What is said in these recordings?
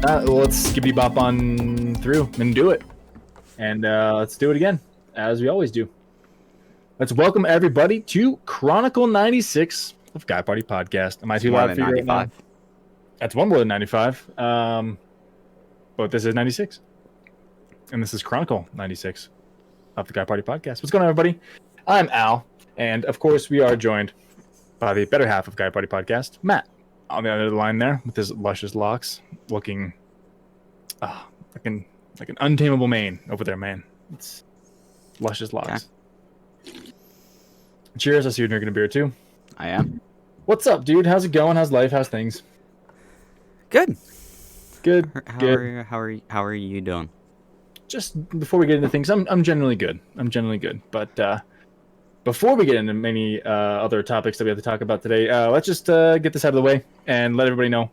Well, let's skibbity bop on through and do it. And let's do it again, as we always do. Let's welcome everybody to Chronicle 96 of Guy Party Podcast. Am I too loud for you right now? That's one more than 95. But this is 96. And this is Chronicle 96 of the Guy Party Podcast. What's going on, everybody? I'm Al. And, of course, we are joined by the better half of Guy Party Podcast, Matt. On the other line there, with his luscious locks, looking like an untamable mane over there, man. It's luscious locks. Okay. Cheers! I see you're drinking a beer too. I am. What's up, dude? How's it going? How's life? How's things? Good. Good. How are you doing? Just before we get into things, I'm generally good. But before we get into many other topics that we have to talk about today, let's just get this out of the way and let everybody know.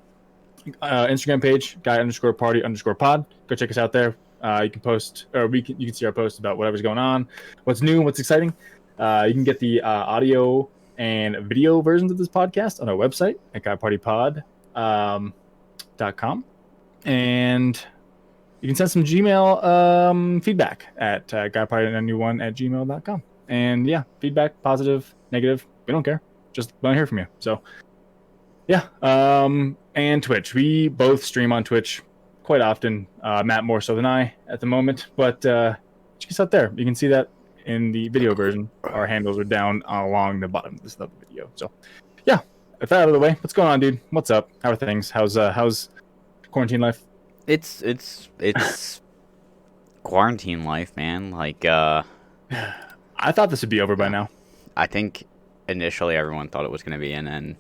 Instagram page, guy_party_pod. Go check us out there. You can post, or you can see our posts about whatever's going on, what's new, what's exciting. You can get the audio and video versions of this podcast on our website at guypartypod.com. And you can send some Gmail feedback at guyparty91@gmail.com. And yeah, feedback, positive, negative, we don't care. Just want to hear from you. So yeah, and Twitch. We both stream on Twitch quite often. Matt more so than I at the moment, but check us out there. You can see that in the video version. Our handles are down along the bottom of this video. So yeah, with that out of the way, what's going on, dude? What's up? How are things? How's quarantine life? It's quarantine life, man. Like I thought this would be over by now. I think initially everyone thought it was going to be, and then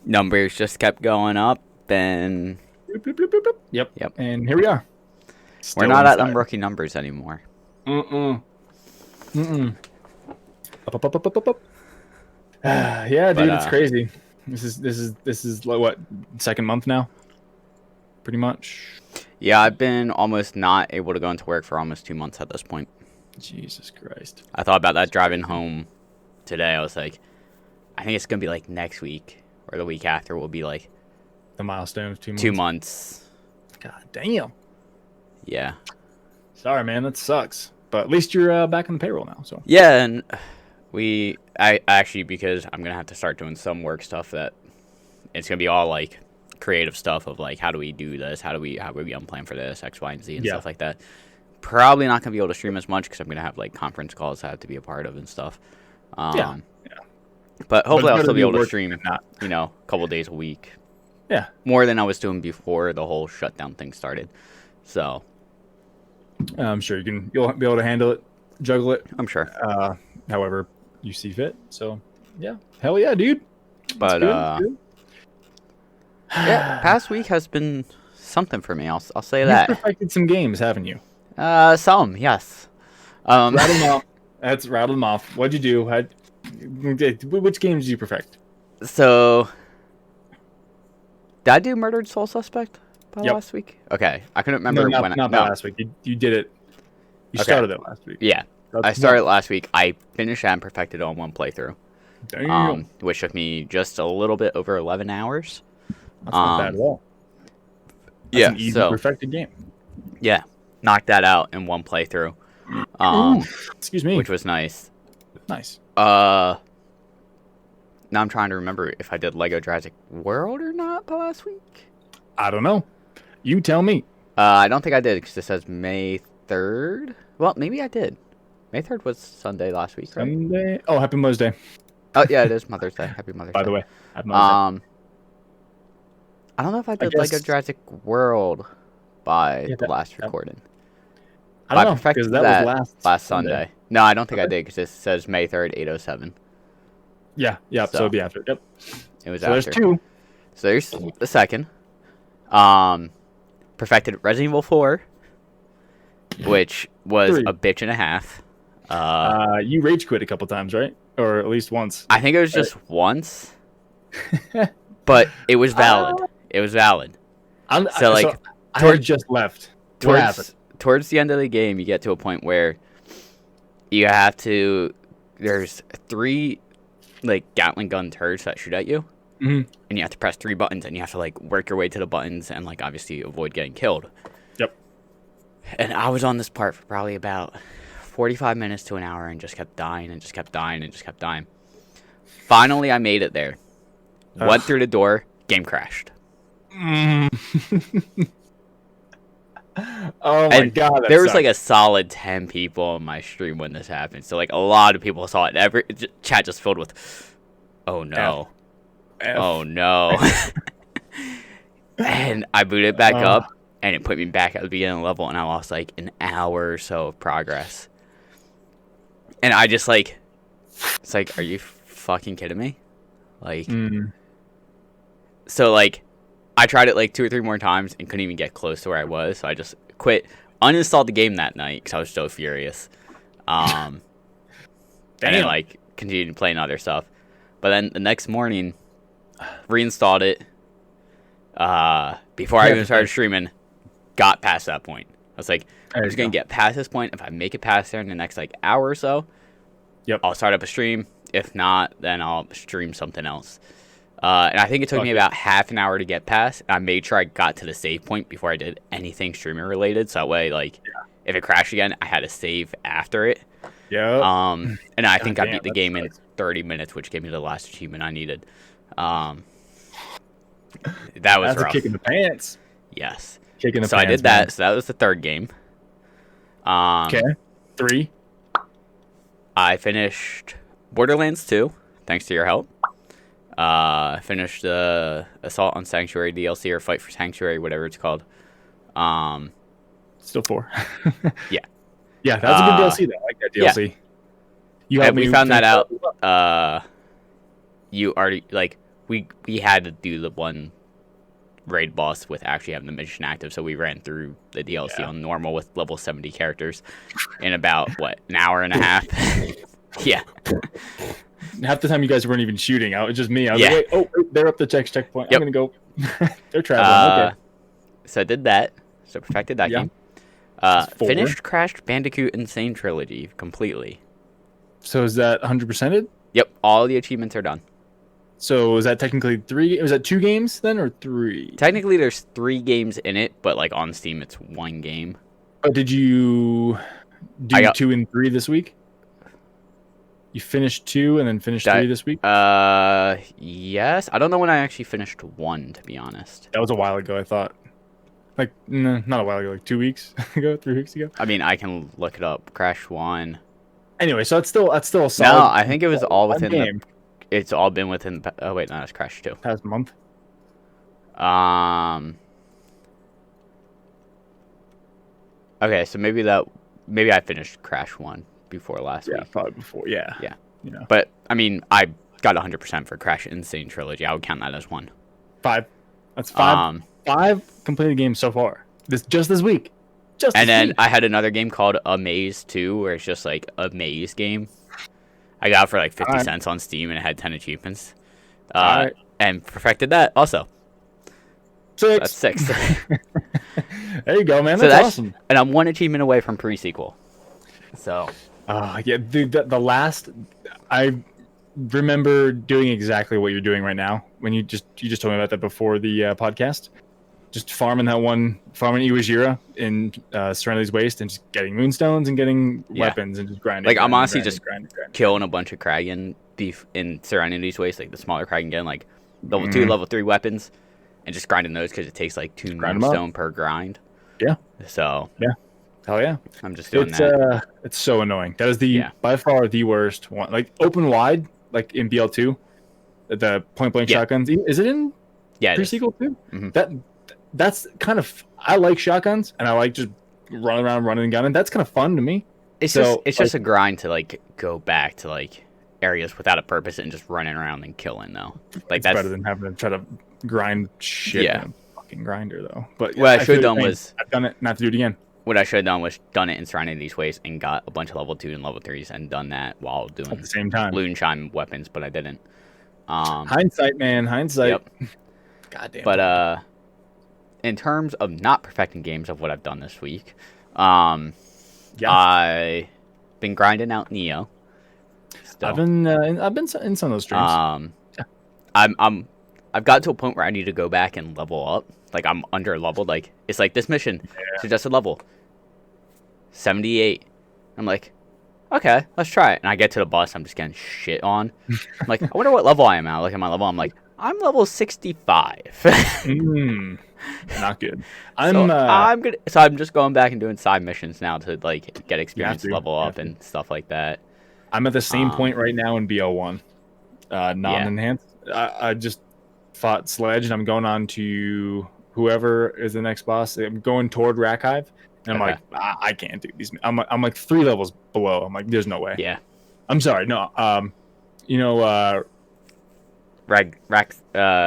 numbers just kept going up, and Yep. And here we are. We're not at them rookie numbers anymore. Up. Yeah, dude, it's crazy. This is like, what, second month now? Pretty much. Yeah, I've been almost not able to go into work for almost 2 months at this point. Jesus Christ. I thought about that driving home today. I was like, I think it's going to be like next week or the week after will be like the milestone of 2 months. 2 months. God damn. Yeah. Sorry, man. That sucks. But at least you're back on the payroll now. So yeah, and I actually, because I'm going to have to start doing some work stuff that it's going to be all like creative stuff of like, how do we do this? How do we unplan for this, X, Y, and Z and stuff like that. Probably not going to be able to stream as much because I'm going to have like conference calls I have to be a part of and stuff. Yeah. But hopefully I'll still be able to stream, a couple days a week. Yeah. More than I was doing before the whole shutdown thing started. So. I'm sure you'll be able to handle it, juggle it. I'm sure. However you see fit. So, yeah. Hell yeah, dude. But, yeah, past week has been something for me. I'll say that. You've perfected some games, haven't you? Some, yes. Rattle them off. Let's rattle them off. What'd you do? Which games did you perfect? So, did I do Murdered Soul Suspect last week? Okay, I couldn't remember not last week. You did it. You started it last week. Yeah, I started it last week. I finished and perfected it on one playthrough. Damn. Which took me just a little bit over 11 hours. That's not bad at all. That's an easy perfected game. Yeah, knocked that out in one playthrough. Excuse me. Which was nice. Nice. Now I'm trying to remember if I did Lego Jurassic World or not last week. I don't know. You tell me. I don't think I did because it says May 3rd. Well, maybe I did. May 3rd was Sunday last week, right? Sunday? Oh, Happy Mother's Day. Oh, yeah, it is Mother's Day. Happy Mother's Day. By the way, Happy Mother's Day. I don't know if I did Lego Jurassic World by the last recording. I don't know, because that was last Sunday. No, I don't think I did because it says May 3rd, 8:07. Yeah, so it'd be after. Yep. It was after. There's two. So there's the second. Perfected Resident Evil 4, which was a bitch and a half. You rage quit a couple times, right? Or at least once. I think it was just once. But it was valid. It was valid. I had just left. What happened? Towards the end of the game, you get to a point where you have to. There's 3 like Gatling gun turrets that shoot at you, Mhm. and you have to press 3 buttons, and you have to like work your way to the buttons and like obviously avoid getting killed. Yep. And I was on this part for probably about 45 minutes to an hour and just kept dying and just kept dying and just kept dying. Finally, I made it there. Went through the door, game crashed. Oh my And god, that there was sucks. like a solid 10 people on my stream when this happened. So like a lot of people saw it. Every chat just filled with, "Oh no. F. Oh no." And I booted back up and it put me back at the beginning level and I lost like an hour or so of progress. And I just like, it's like, are you fucking kidding me? Like, so like, I tried it like 2 or 3 more times and couldn't even get close to where I was. So I just quit, uninstalled the game that night because I was so furious. And then like continued playing other stuff. But then the next morning, reinstalled it. Before I even started streaming, got past that point. I was like, I'm just gonna get past this point. If I make it past there in the next like hour or so, I'll start up a stream. If not, then I'll stream something else. And I think it took me about half an hour to get past. I made sure I got to the save point before I did anything streaming related. So that way, like, if it crashed again, I had to save after it. Yeah. And I think I beat the game in 30 minutes, which gave me the last achievement I needed. That was That's rough. a kick in the pants. Yes. Kick in the so pants. I did that. Man. So that was the third game. Okay. 3. I finished Borderlands 2, thanks to your help. Finished the Assault on Sanctuary DLC or Fight for Sanctuary, whatever it's called. Still 4. Yeah. Yeah, that's a good DLC though. I like that DLC. Yeah. We found that out. You already like we had to do the one raid boss with actually having the mission active, so we ran through the DLC on normal with level 70 characters in about an hour and a half. Yeah. Half the time you guys weren't even shooting. It was just me. I was like, wait, they're up the checkpoint. I'm gonna go. They're traveling. Okay. So I did that. So perfected that game. Finished Crash Bandicoot Insane Trilogy completely. So is that 100%ed? Yep, all the achievements are done. So is that technically 3? Was that 2 games then, or 3? Technically, there's 3 games in it, but like on Steam, it's 1 game. But did you do 2 and 3 this week? You finished 2 and then finished 3 this week? Yes. I don't know when I actually finished 1, to be honest. That was a while ago, I thought. Like, no, not a while ago, like 2 weeks ago, 3 weeks ago. I mean, I can look it up. Crash 1. Anyway, so that's still a solid. No, I think it was all within game. It's all been within. Oh wait, no, it's Crash 2. Past month. Okay, so maybe I finished Crash 1 before last week. Yeah, probably before. Yeah. Yeah. You know. But I mean, I got 100% for Crash Insane Trilogy. I would count that as 1. 5. That's 5. 5 completed games so far. Just this week. And then I had another game called Amaze 2, where it's just like a maze game. I got it for like 50 cents on Steam, and it had 10 achievements. And perfected that also. 6. That's 6. There you go, man. That's awesome. And I'm 1 achievement away from pre-sequel. So. Yeah, the last, I remember doing exactly what you're doing right now. When you just told me about that before the podcast. Just farming farming Iwajira in Serenity's Waste and just getting moonstones and getting weapons and just grinding. Like, I'm honestly just killing a bunch of Kragan beef in Serenity's Waste, like the smaller Kragan, getting like level 2, level 3 weapons, and just grinding those because it takes like 2 moonstone per grind. Yeah. So. Yeah. Hell yeah. I'm just doing that. It's so annoying. That is by far the worst one. Like, open wide, like in BL2, the point blank shotguns. Is it in pre-sequel too? Mm-hmm. That's kind of, I like shotguns and I like just running around, running and gunning. That's kind of fun to me. It's just a grind to like go back to like areas without a purpose and just running around and killing though. Like that's better than having to try to grind shit in a fucking grinder though. But what I should have done was I've done it, not to do it again. What I should have done was done it in Serenity's Waste and got a bunch of level 2 and level 3s and done that while doing at the same time Moonshine weapons, but I didn't. Hindsight, man, hindsight. Yep. Goddamn. But in terms of not perfecting games of what I've done this week, I've been grinding out Neo. I've been in some of those streams. I'm I've got to a point where I need to go back and level up. Like, I'm under leveled. Like, it's like this mission suggested level 78. I'm like, okay, let's try it. And I get to the boss, I'm just getting shit on. I'm like, I wonder what level I am at. I look at my level, I'm like, I'm level 65. Not good. So I'm just going back and doing side missions now to like get experience, level up, and stuff like that. I'm at the same point right now in BL1, non-enhanced. I just fought Sledge, and I'm going on to whoever is the next boss. I'm going toward Rakhive, and I'm like, I can't do these. I'm like 3 levels below. I'm like, there's no way. Yeah. I'm sorry. No.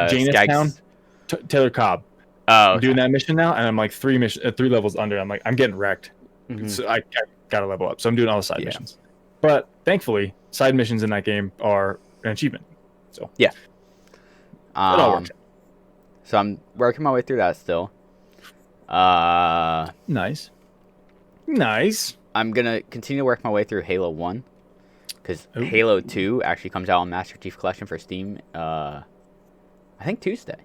Jamestown, Taylor Cobb. Oh, I'm doing that mission now, and I'm like 3 levels under. I'm like, I'm getting wrecked. So I gotta level up. So I'm doing all the side missions. But thankfully, side missions in that game are an achievement. So yeah, it all works. So I'm working my way through that still. Nice. I'm gonna continue to work my way through Halo 1 because Halo 2 actually comes out on Master Chief Collection for Steam. I think Tuesday.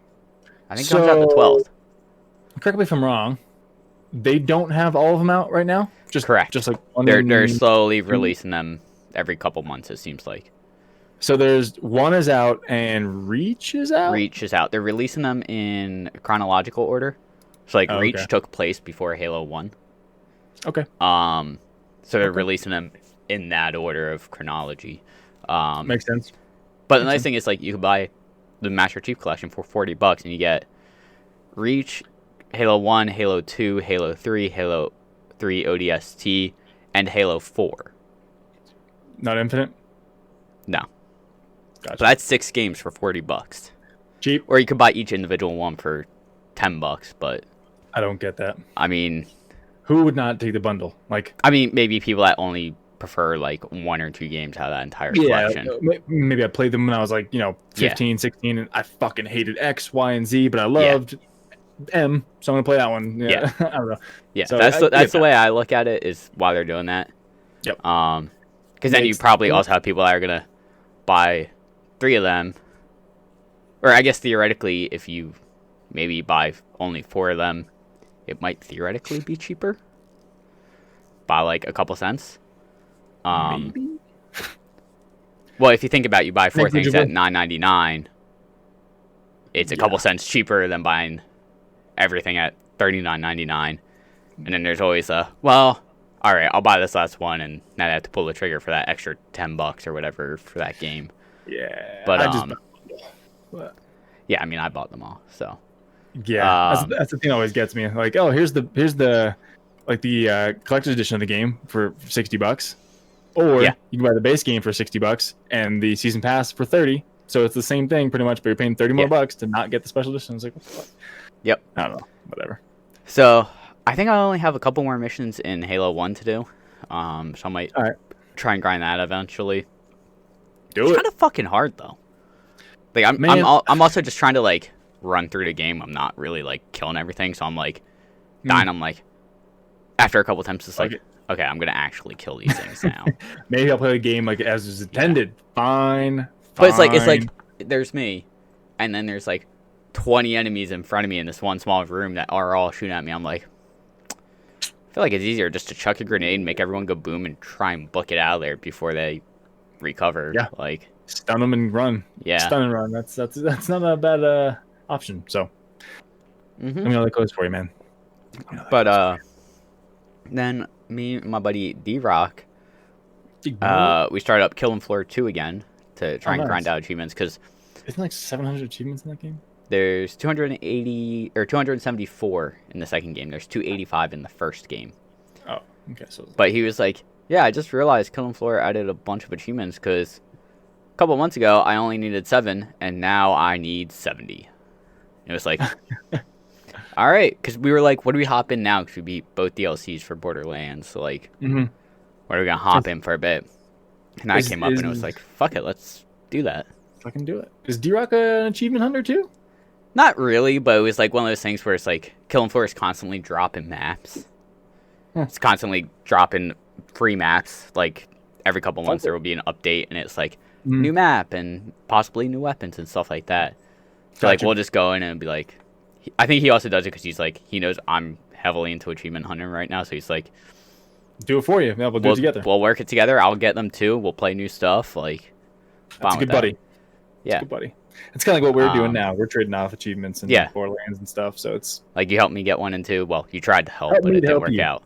I think it comes out the 12th. Correct me if I'm wrong. They don't have all of them out right now. Correct. Just like they're slowly releasing them every couple months. It seems like. So there's one is out and Reach is out. Reach is out. They're releasing them in chronological order. So like Reach took place before Halo 1. Okay. So they're releasing them in that order of chronology. Makes sense. But the nice thing is like you can buy the Master Chief Collection for $40 and you get Reach, Halo 1, Halo 2, Halo 3, Halo 3 ODST, and Halo 4. Not Infinite? No. Gotcha. So that's 6 games for $40. Cheap. Or you could buy each individual one for $10, but I don't get that. I mean, who would not take the bundle? Like, I mean, maybe people that only prefer like 1 or 2 games out of that entire collection. Maybe I played them when I was like, 15, 16, and I fucking hated X, Y, and Z, but I loved M, so I'm gonna play that one. Yeah. I don't know. Yeah, so that's the way I look at it, is why they're doing that. Yep. Because then you probably also have people that are gonna buy 3 of them, or I guess theoretically, if you maybe buy only 4 of them, it might theoretically be cheaper by like a couple cents. Maybe. Well, if you think about it, you buy 4 things at $9.99, it's a couple cents cheaper than buying everything at $39.99. And then there's always all right, I'll buy this last one, and now I have to pull the trigger for that extra $10 or whatever for that game. Yeah, but yeah, I mean, I bought them all, so yeah, that's the thing that always gets me. Like, oh, here's the collector's edition of the game for $60, or you can buy the base game for $60 and the season pass for $30. So it's the same thing pretty much, but you're paying $30 more bucks to not get the special edition. It's like, what the fuck? Yep. I don't know. Whatever. So I think I only have a couple more missions in Halo 1 to do. So I might try and grind that eventually. It's kind of fucking hard though. Like I'm also just trying to like run through the game. I'm not really like killing everything, so I'm like dying. I'm like, after a couple times, it's like, okay, I'm gonna actually kill these things now. Maybe I'll play the game like as is intended. Fine. But it's like there's me, and then there's like 20 enemies in front of me in this one small room that are all shooting at me. I'm like, I feel like it's easier just to chuck a grenade and make everyone go boom and try and book it out of there before they recover. Yeah. Like, stun them and run. Yeah. Stun and run. That's not a bad option. So let me know the codes for you, man. But then me and my buddy D-Rock, we started up Killing Floor 2 again to try and grind out achievements, because isn't like 700 achievements in that game? There's 280 or 274 in the second game. There's 285 in the first game. Oh, okay. But he was like, yeah, I just realized Killing Floor added a bunch of achievements, because a couple months ago I only needed 7, and now I need 70. It was like, all right, because we were like, what do we hop in now? Because we beat both DLCs for Borderlands. So like, what are we gonna hop in for a bit? And I came up and it was like, fuck it, let's do that. Fucking do it. Is D-Rock an achievement hunter too? Not really, but it was like one of those things where it's like Killing Floor is constantly dropping maps. It's constantly dropping free maps. Like every couple months there will be an update, and it's like new map and possibly new weapons and stuff like that. So like Gotcha. we'll just go in and be like, I think he also does it because he's like he knows I'm heavily into achievement hunting right now, so he's like, Do it for you. Yeah, we'll do it together. We'll work it together. I'll get them too. We'll play new stuff. Like, That's a good buddy. Yeah, good buddy. It's kind of like what we're doing now. We're trading off achievements and Borderlands and stuff. So it's like you helped me get 1 and 2. Well, you tried to help, Help but me it to didn't help work you. out.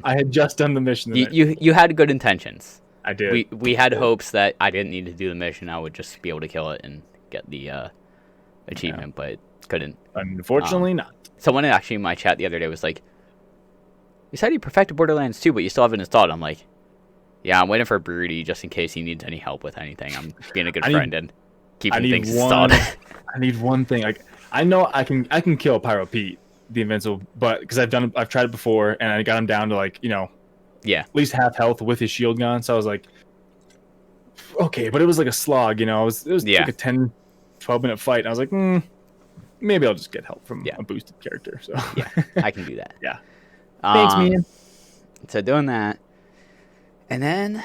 I had just done the mission. You had good intentions. I did. We had hopes that I didn't need to do the mission. I would just be able to kill it and get the achievement, but couldn't. Unfortunately, not. Someone actually in my chat the other day was like, "You said you perfected Borderlands 2, but you still haven't installed." I'm like, "Yeah, I'm waiting for Broody just in case he needs any help with anything. I'm being a good friend and keeping things installed." I need one thing. Like I know I can kill Pyro Pete, the Invincible, but because I've tried it before and I got him down to like at least half health with his shield gone. So I was like, okay, but it was like a slog. It was like a 10, 12-minute fight. And I was like, maybe I'll just get help from a boosted character. So yeah, I can do that. Yeah. Thanks, man. So doing that, and then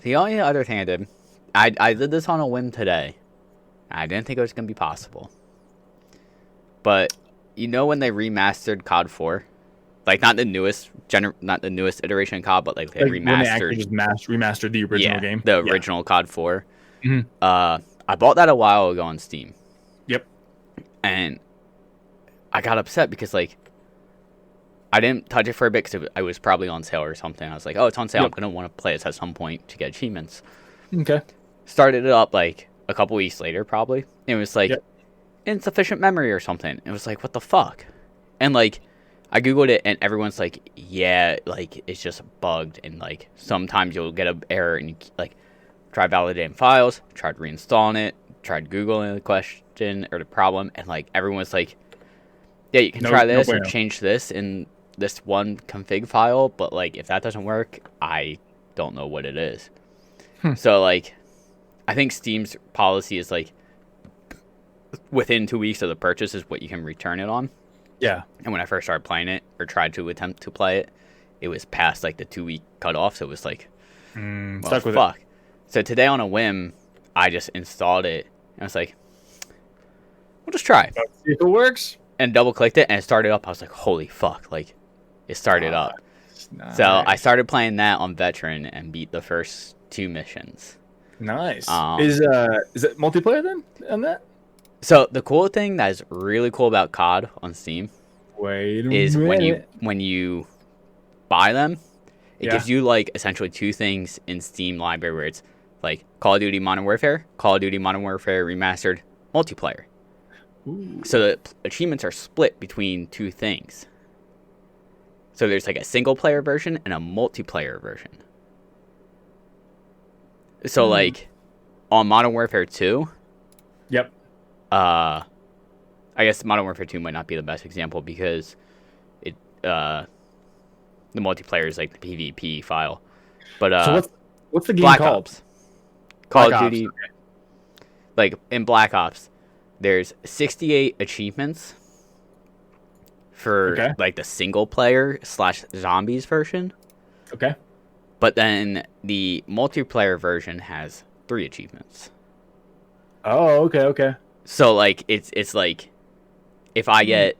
the only other thing I did, I did this on a whim today. I didn't think it was gonna be possible, but when they remastered COD 4, like not the newest iteration of COD, but like they remastered. When they actually just remastered the original game. The original COD 4. Mm-hmm. I bought that a while ago on Steam. Yep. And I got upset because like I didn't touch it for a bit because I was probably on sale or something. I was like, oh, it's on sale. Yep. I'm gonna want to play this at some point to get achievements. Okay. Started it up like a couple weeks later, probably. It was like insufficient memory or something. It was like, what the fuck? And like I googled it and everyone's like, yeah, like it's just bugged and like sometimes you'll get an error and you like try validating files, tried reinstalling it, tried googling the question or the problem, and like everyone's like, yeah, you can try this and change this in this one config file, but like if that doesn't work, I don't know what it is. So like I think Steam's policy is like within 2 weeks of the purchase is what you can return it on. Yeah. And when I first started playing it or tried to attempt to play it, it was past like the 2-week cutoff, so it was like stuck with it. So today on a whim, I just installed it and I was like, we'll just try. Let's see if it works. And double clicked it and it started up. I was like, holy fuck, like it started up. Nice. So I started playing that on Veteran and beat the first 2 missions. Nice. Is it multiplayer then on that? So the cool thing that is really cool about COD on Steam is when you buy them, it gives you like essentially 2 things in Steam library where it's like Call of Duty Modern Warfare, Call of Duty Modern Warfare Remastered, multiplayer. Ooh. So the achievements are split between 2 things. So there's like a single player version and a multiplayer version. So like on Modern Warfare 2. Yep. I guess Modern Warfare 2 might not be the best example because it the multiplayer is like the PvP file. But so what's the game Black called? Ops. Call of Ops, Duty. okay. Like in Black Ops, there's 68 achievements for like the single player / zombies version. Okay. But then the multiplayer version has 3 achievements. Oh, okay. So like it's like if I get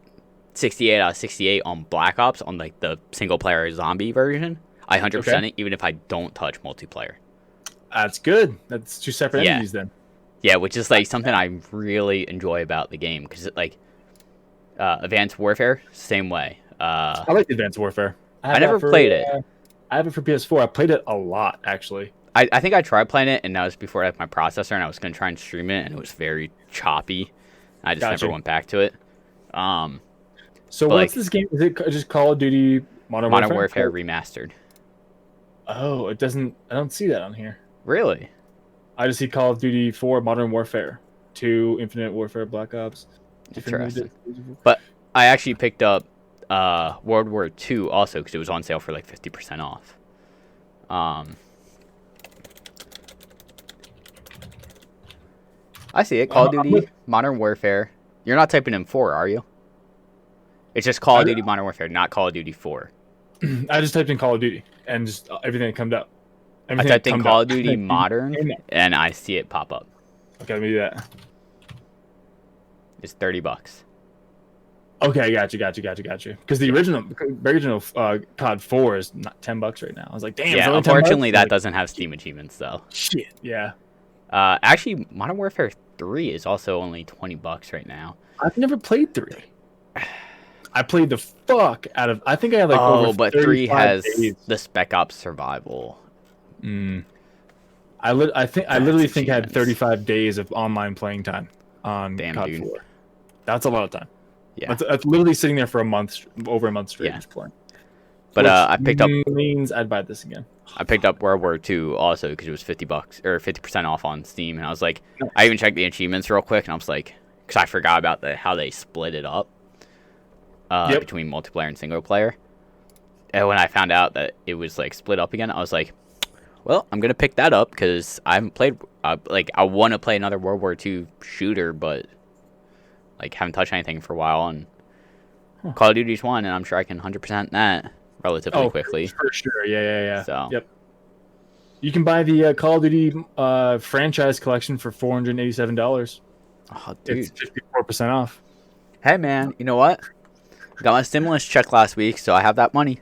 68 out of 68 on Black Ops on like the single player zombie version, I 100% it even if I don't touch multiplayer. That's good. That's 2 separate entities then. Yeah, which is like something I really enjoy about the game because it like Advanced Warfare, same way. I like Advanced Warfare. I never played it. I have it for PS4. I played it a lot actually. I think I tried playing it, and that was before I had my processor, and I was going to try and stream it, and it was very choppy. I just never went back to it. So what's this game? Is it just Call of Duty Modern Warfare Remastered? Oh, it doesn't. I don't see that on here. Really? I just see Call of Duty 4 Modern Warfare 2 Infinite Warfare Black Ops. Interesting. But I actually picked up World War II also because it was on sale for like 50% off. I see it. Call of Duty Modern Warfare. You're not typing in 4, are you? It's just Call of Duty Modern Warfare, not Call of Duty 4. I just typed in Call of Duty and just everything that comes up. I typed in Call of Duty Modern and I see it pop up. Okay, let me do that. is $30. Okay, got you. Because the original COD 4 is not $10 right now. I was like, damn. Yeah, it's only unfortunately, $10? that Like, doesn't have Steam achievements though. shit. Yeah. Actually, Modern Warfare 3 is also only $20 right now. I've never played 3. I played the fuck out of. I think I had like over. But 3 has days. the Spec Ops Survival. I literally think I had achievements. 35 days of online playing time on Damn, COD dude. 4. That's a lot of time. Yeah, That's literally sitting there for a month, over a month straight, Yeah. just playing. but Which I picked up means I'd buy this again. World War II also because it was $50 or 50% off on Steam, and I was like, Nice. I even checked the achievements real quick, and I was like, because I forgot about how they split it up Yep. between multiplayer and single player. And when I found out that it was like split up again, I was like, well, I'm gonna pick that up because I haven't played. I want to play another World War II shooter, but like haven't touched anything for a while. And Call of Duty's one, and I'm sure I can 100% that relatively quickly. For sure. Yeah. So Yep. You can buy the Call of Duty franchise collection for $487. oh, dude. It's 54% off. Hey, man, you know what? Got my stimulus check last week, so I have that money.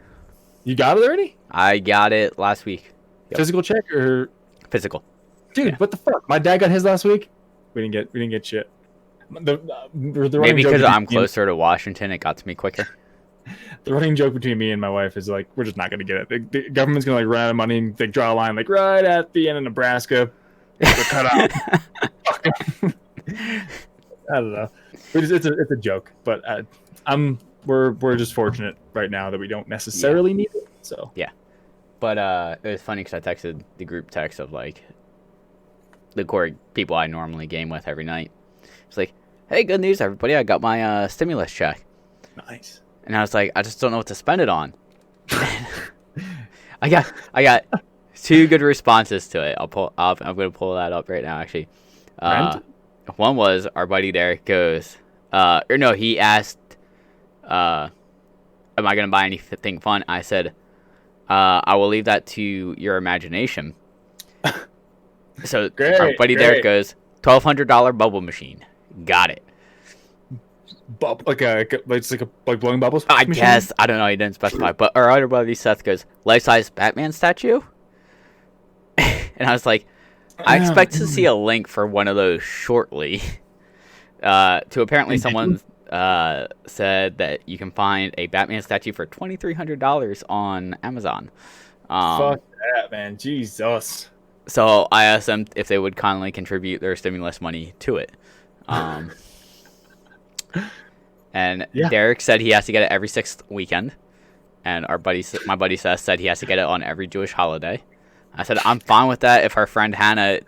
You got it already? I got it last week. Yep. Physical check or Physical. dude? Yeah. What the fuck? My dad got his last week. We didn't get shit. The running Maybe joke because I'm between- closer to Washington, it got to me quicker. The running joke between me and my wife is like, we're just not gonna get it. The government's gonna like run out of money and like draw a line like right at the end of Nebraska. We're cut out. I don't know. It's a joke, but we're just fortunate right now that we don't necessarily need it. So But it was funny because I texted the group text of like the core people I normally game with every night. It's like, hey, good news, everybody! I got my stimulus check, nice. and I was like, I just don't know what to spend it on. I got 2 good responses to it. I'm gonna pull that up right now. Actually, Rent? one was our buddy Derek goes, or no, he asked, am I gonna buy anything fun? I said, I will leave that to your imagination. So our buddy Derek goes, $1,200 bubble machine. Got it. Like blowing bubbles. I machine? guess. I don't know. He didn't specify. But our other buddy Seth goes, life-size Batman statue? And I was like, I expect to see a link for one of those shortly. To apparently someone said that you can find a Batman statue for $2,300 on Amazon. Fuck that, man. Jesus. So I asked them if they would kindly contribute their stimulus money to it. And Yeah. Derek said he has to get it every 6th weekend. And my buddy Seth said he has to get it on every Jewish holiday. I said, I'm fine with that if our friend Hannah,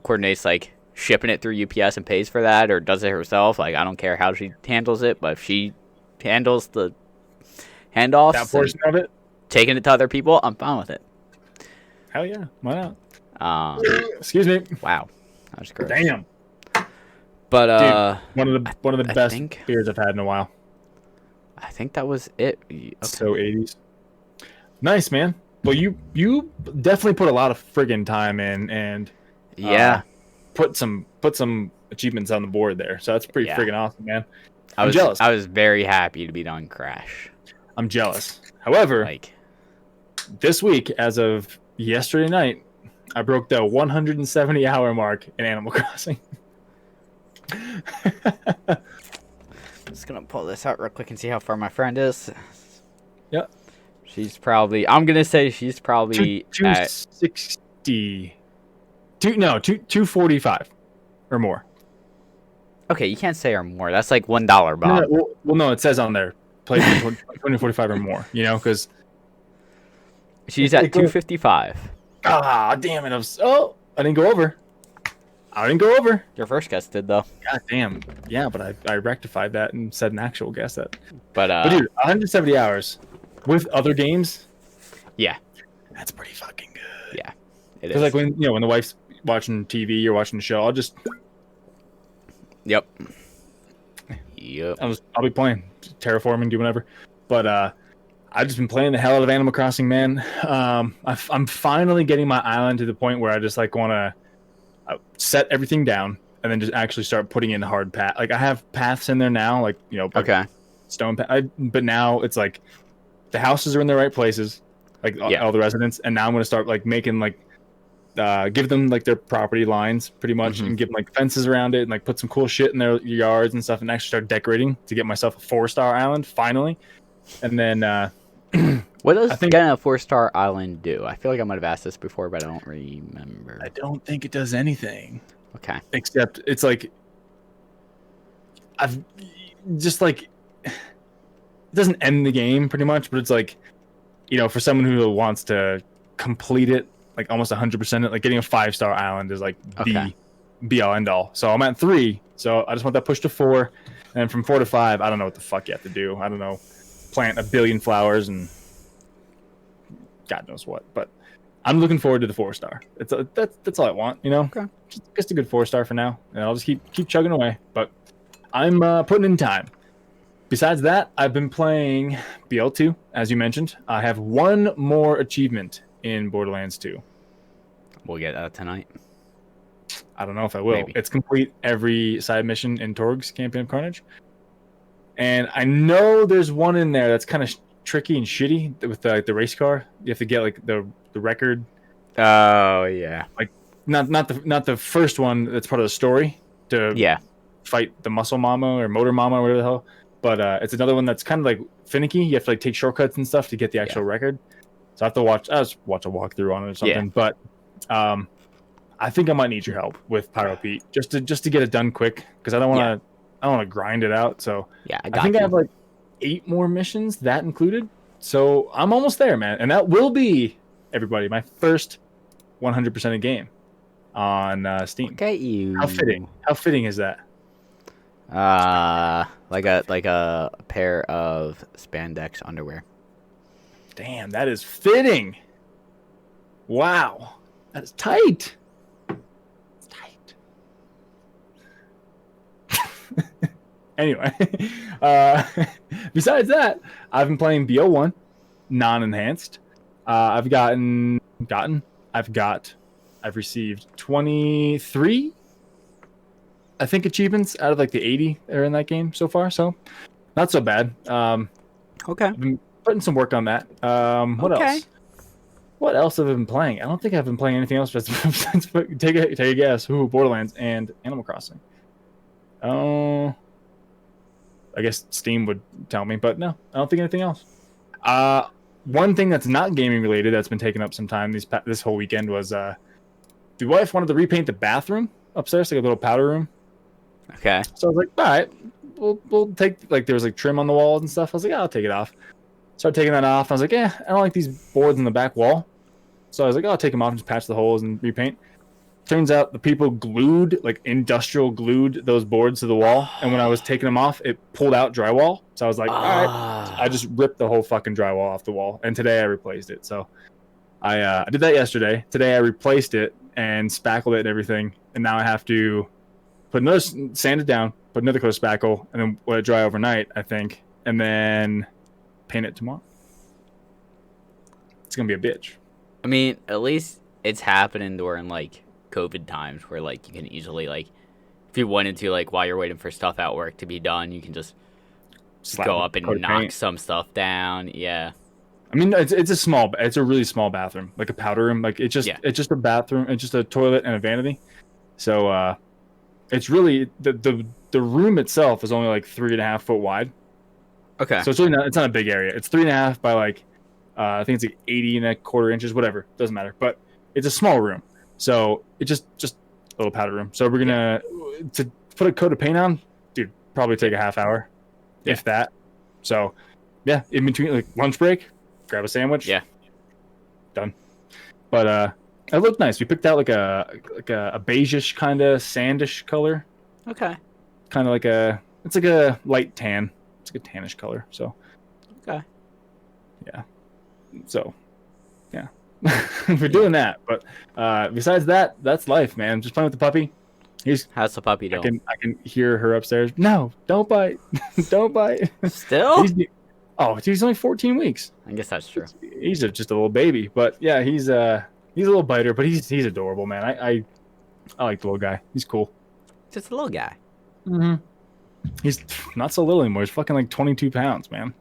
coordinates like shipping it through UPS and pays for that or does it herself. Like, I don't care how she handles it, but if she handles the handoffs, That portion of it. taking it to other people, I'm fine with it. Hell yeah. Why not? Excuse me. Wow. That was gross. Damn. But One of the I best think- beers I've had in a while. I think that was it. Okay. So 80s. Nice, man. Well, you definitely put a lot of friggin' time in and Yeah. put some achievements on the board there. So that's pretty Yeah. friggin' awesome, man. I'm jealous. I was very happy to be done Crash. I'm jealous. However, Like, this week, as of yesterday night, I broke the 170-hour mark in Animal Crossing. I'm just gonna pull this out real quick and see how far my friend is. Yep. I'm gonna say she's probably at 260. 245 or more. Okay, you can't say or more. That's like $1, Bob. No, it says on there, play for 245 or more. Because She's at 255. damn it! I didn't go over. Your first guess did though. God damn. Yeah, but I rectified that and said an actual guess that. But But dude, 170 hours with other games. yeah, That's pretty fucking good. yeah, it Because is. like when the wife's watching TV or watching the show, I'll Yep. be playing terraforming, do whatever. But I've just been playing the hell out of Animal Crossing, man. I'm finally getting my island to the point where I just like want to set everything down and then just actually start putting in hard path. Like I have paths in there now, like Okay. stone path. But now it's like the houses are in the right places, like all the residents, and now I'm gonna start like making like give them like their property lines pretty much, and give them like fences around it, and like put some cool shit in their yards and stuff, and actually start decorating to get myself a 4-star island finally. And then what does getting a 4-star island do? I feel like I might have asked this before, but I don't remember. I don't think it does anything. Okay. Except it's like I've just like it doesn't end the game pretty much, but it's like, for someone who wants to complete it like almost 100%, like getting a 5-star island is like the be all end all. So I'm at 3, so I just want that push to 4, and from 4 to 5, I don't know what the fuck you have to do. I don't know, plant a billion flowers and God knows what, but I'm looking forward to the 4-star. That's all I want, Okay. Just a good 4-star for now, and I'll just keep chugging away. But I'm putting in time. Besides that, I've been playing BL2, as you mentioned. I have one more achievement in Borderlands 2. We'll get that tonight. I don't know if I will. Maybe. It's complete every side mission in Torg's Campaign of Carnage. And I know there's one in there that's kind of tricky and shitty with the race car. You have to get like the record. Oh yeah. Like not the first one that's part of the story to fight the muscle mama or motor mama or whatever the hell. But it's another one that's kind of like finicky. You have to like take shortcuts and stuff to get the actual record. So I have to watch a walkthrough on it or something. But I think I might need your help with Pyro Pete just to get it done quick, because I don't want to grind it out. So I think I have like 8 more missions, that included. So I'm almost there, man. And that will be, everybody, my first 100% game on Steam. Look at you. How fitting. How fitting is that? Like a pair of spandex underwear. Damn, that is fitting. Wow. That is tight. It's tight. Anyway, besides that, I've been playing BO1 non-enhanced. I've received 23, I think, achievements out of like the 80 that are in that game so far. So not so bad. Okay. I've been putting some work on that. What else? What else have I been playing? I don't think I've been playing anything else since take a guess. Ooh, Borderlands and Animal Crossing. Oh, I guess Steam would tell me, but no, I don't think anything else. One thing that's not gaming related that's been taking up some time this whole weekend was the wife wanted to repaint the bathroom upstairs, like a little powder room. Okay. So I was like, all right, we'll take, like, there was like trim on the walls and stuff. I was like, I'll take it off. Started taking that off. I was like, I don't like these boards in the back wall. So I was like, I'll take them off and just patch the holes and repaint. Turns out the people industrial glued those boards to the wall. And when I was taking them off, it pulled out drywall. So I was like, all right. I just ripped the whole fucking drywall off the wall. And today I replaced it. So I did that yesterday. Today I replaced it and spackled it and everything. And now I have to sand it down, put another coat of spackle, and then let it dry overnight, I think. And then paint it tomorrow. It's going to be a bitch. I mean, at least it's happening during like COVID times where like you can easily, like, if you wanted to, like, while you're waiting for stuff at work to be done, you can just go up and knock some stuff down. Yeah. I mean, it's a really small bathroom, like a powder room. Like it's just a bathroom. It's just a toilet and a vanity. So it's really the room itself is only like 3.5 foot wide. Okay. So it's really not a big area. It's 3.5 by like I think it's like 80.25 inches, whatever. Doesn't matter. But it's a small room. So it's just a little powder room. So we're gonna to put a coat of paint on, dude, probably take a half hour, if that. So yeah, in between, like, lunch break, grab a sandwich. Yeah. Done. But it looked nice. We picked out like a beigeish kind of sandish color. Okay. Kind of it's like a light tan. It's like a tannish color. So. Okay. Yeah. So. Yeah. We're doing that. But besides that, that's life, man. Just playing with the puppy. How's the puppy doing? I can hear her upstairs. No, don't bite. Don't bite. Still? He's only 14 weeks. I guess that's true. He's just a little baby, but yeah, he's a little biter, but he's adorable, man. I like the little guy. He's cool. Just a little guy. Mm-hmm. He's not so little anymore. He's fucking like 22 pounds, man.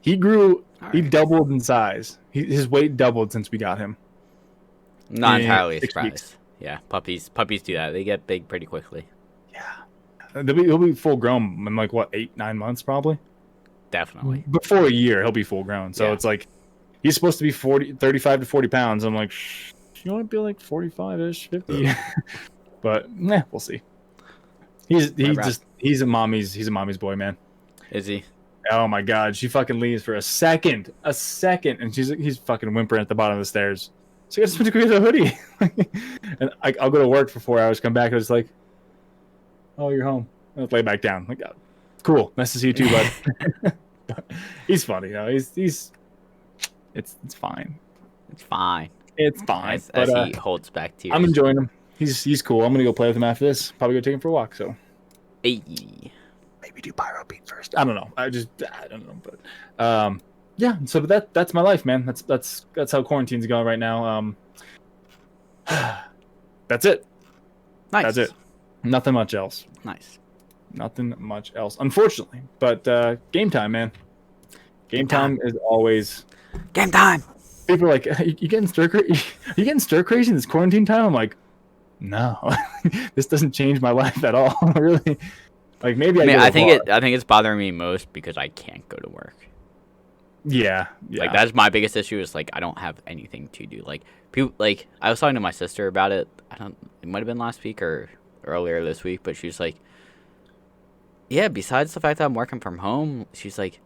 He grew. He doubled in size. His weight doubled since we got him. Not entirely 6 surprised. weeks. Yeah, puppies do that. They get big pretty quickly. Yeah. He'll be full grown in like what, 8-9 months probably. Definitely. Before a year, he'll be full grown. So it's like he's supposed to be 35 to 40 pounds. I'm like, you want to be like 45-ish, 50? But we'll see. He's a mommy's boy, man. Is he? Oh my god, she fucking leaves for a second, and he's fucking whimpering at the bottom of the stairs. So I just went to get a hoodie, and I'll go to work for 4 hours, come back, and it's like, oh, you're home. I'll lay back down. Like, oh, cool, nice to see you too, bud. He's funny, though. It's fine. It's fine. It's fine. As he holds back tears. I'm enjoying him. He's cool. I'm gonna go play with him after this. Probably go take him for a walk. So. Hey. Maybe do Pyro Beat first. I don't know. I don't know. But yeah. So that's my life, man. That's how quarantine's going right now. That's it. Nice. That's it. Nothing much else. Nice. Nothing much else, unfortunately. But game time, man. Game time is always game time. People are like, you getting stir crazy? You getting stir crazy in this quarantine time? I'm like, no, this doesn't change my life at all. Really. Like maybe I think it's bothering me most because I can't go to work. Yeah. Like that's my biggest issue is like I don't have anything to do. Like people like I was talking to my sister about it. It might have been last week or earlier this week, but she's like, yeah, besides the fact that I'm working from home, she's like,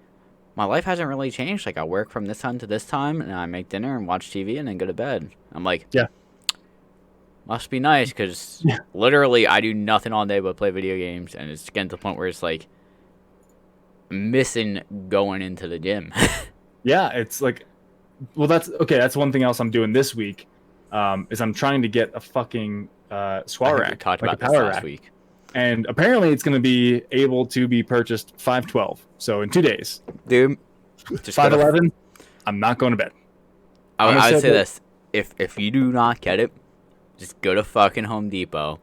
my life hasn't really changed. Like I work from this time to this time and I make dinner and watch TV and then go to bed. I'm like, yeah. Must be nice because literally I do nothing all day but play video games, and it's getting to the point where it's like missing going into the gym. Yeah, it's like, well, that's okay. That's one thing else I'm doing this week. Is I'm trying to get a fucking SWAT rack. We talked like about this last week, and apparently it's going to be able to be purchased 5/12. So in 2 days, dude. 5/11. I'm not going to bed. I would say this: if you do not get it. Just go to fucking Home Depot,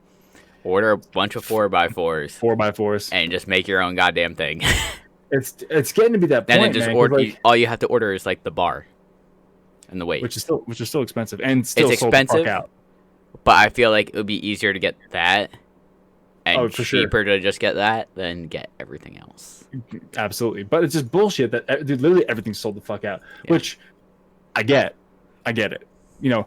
order a bunch of 4x4s. 4x4s. And just make your own goddamn thing. It's getting to be that point, and then just man, order. like, all you have to order is like the bar, and the weight, which is still expensive and still it's sold the expensive. fuck out. But I feel like it would be easier to get that, and cheaper to just get that than get everything else. Absolutely, but it's just bullshit that dude, literally everything's sold the fuck out. Yeah. Which I get it. You know.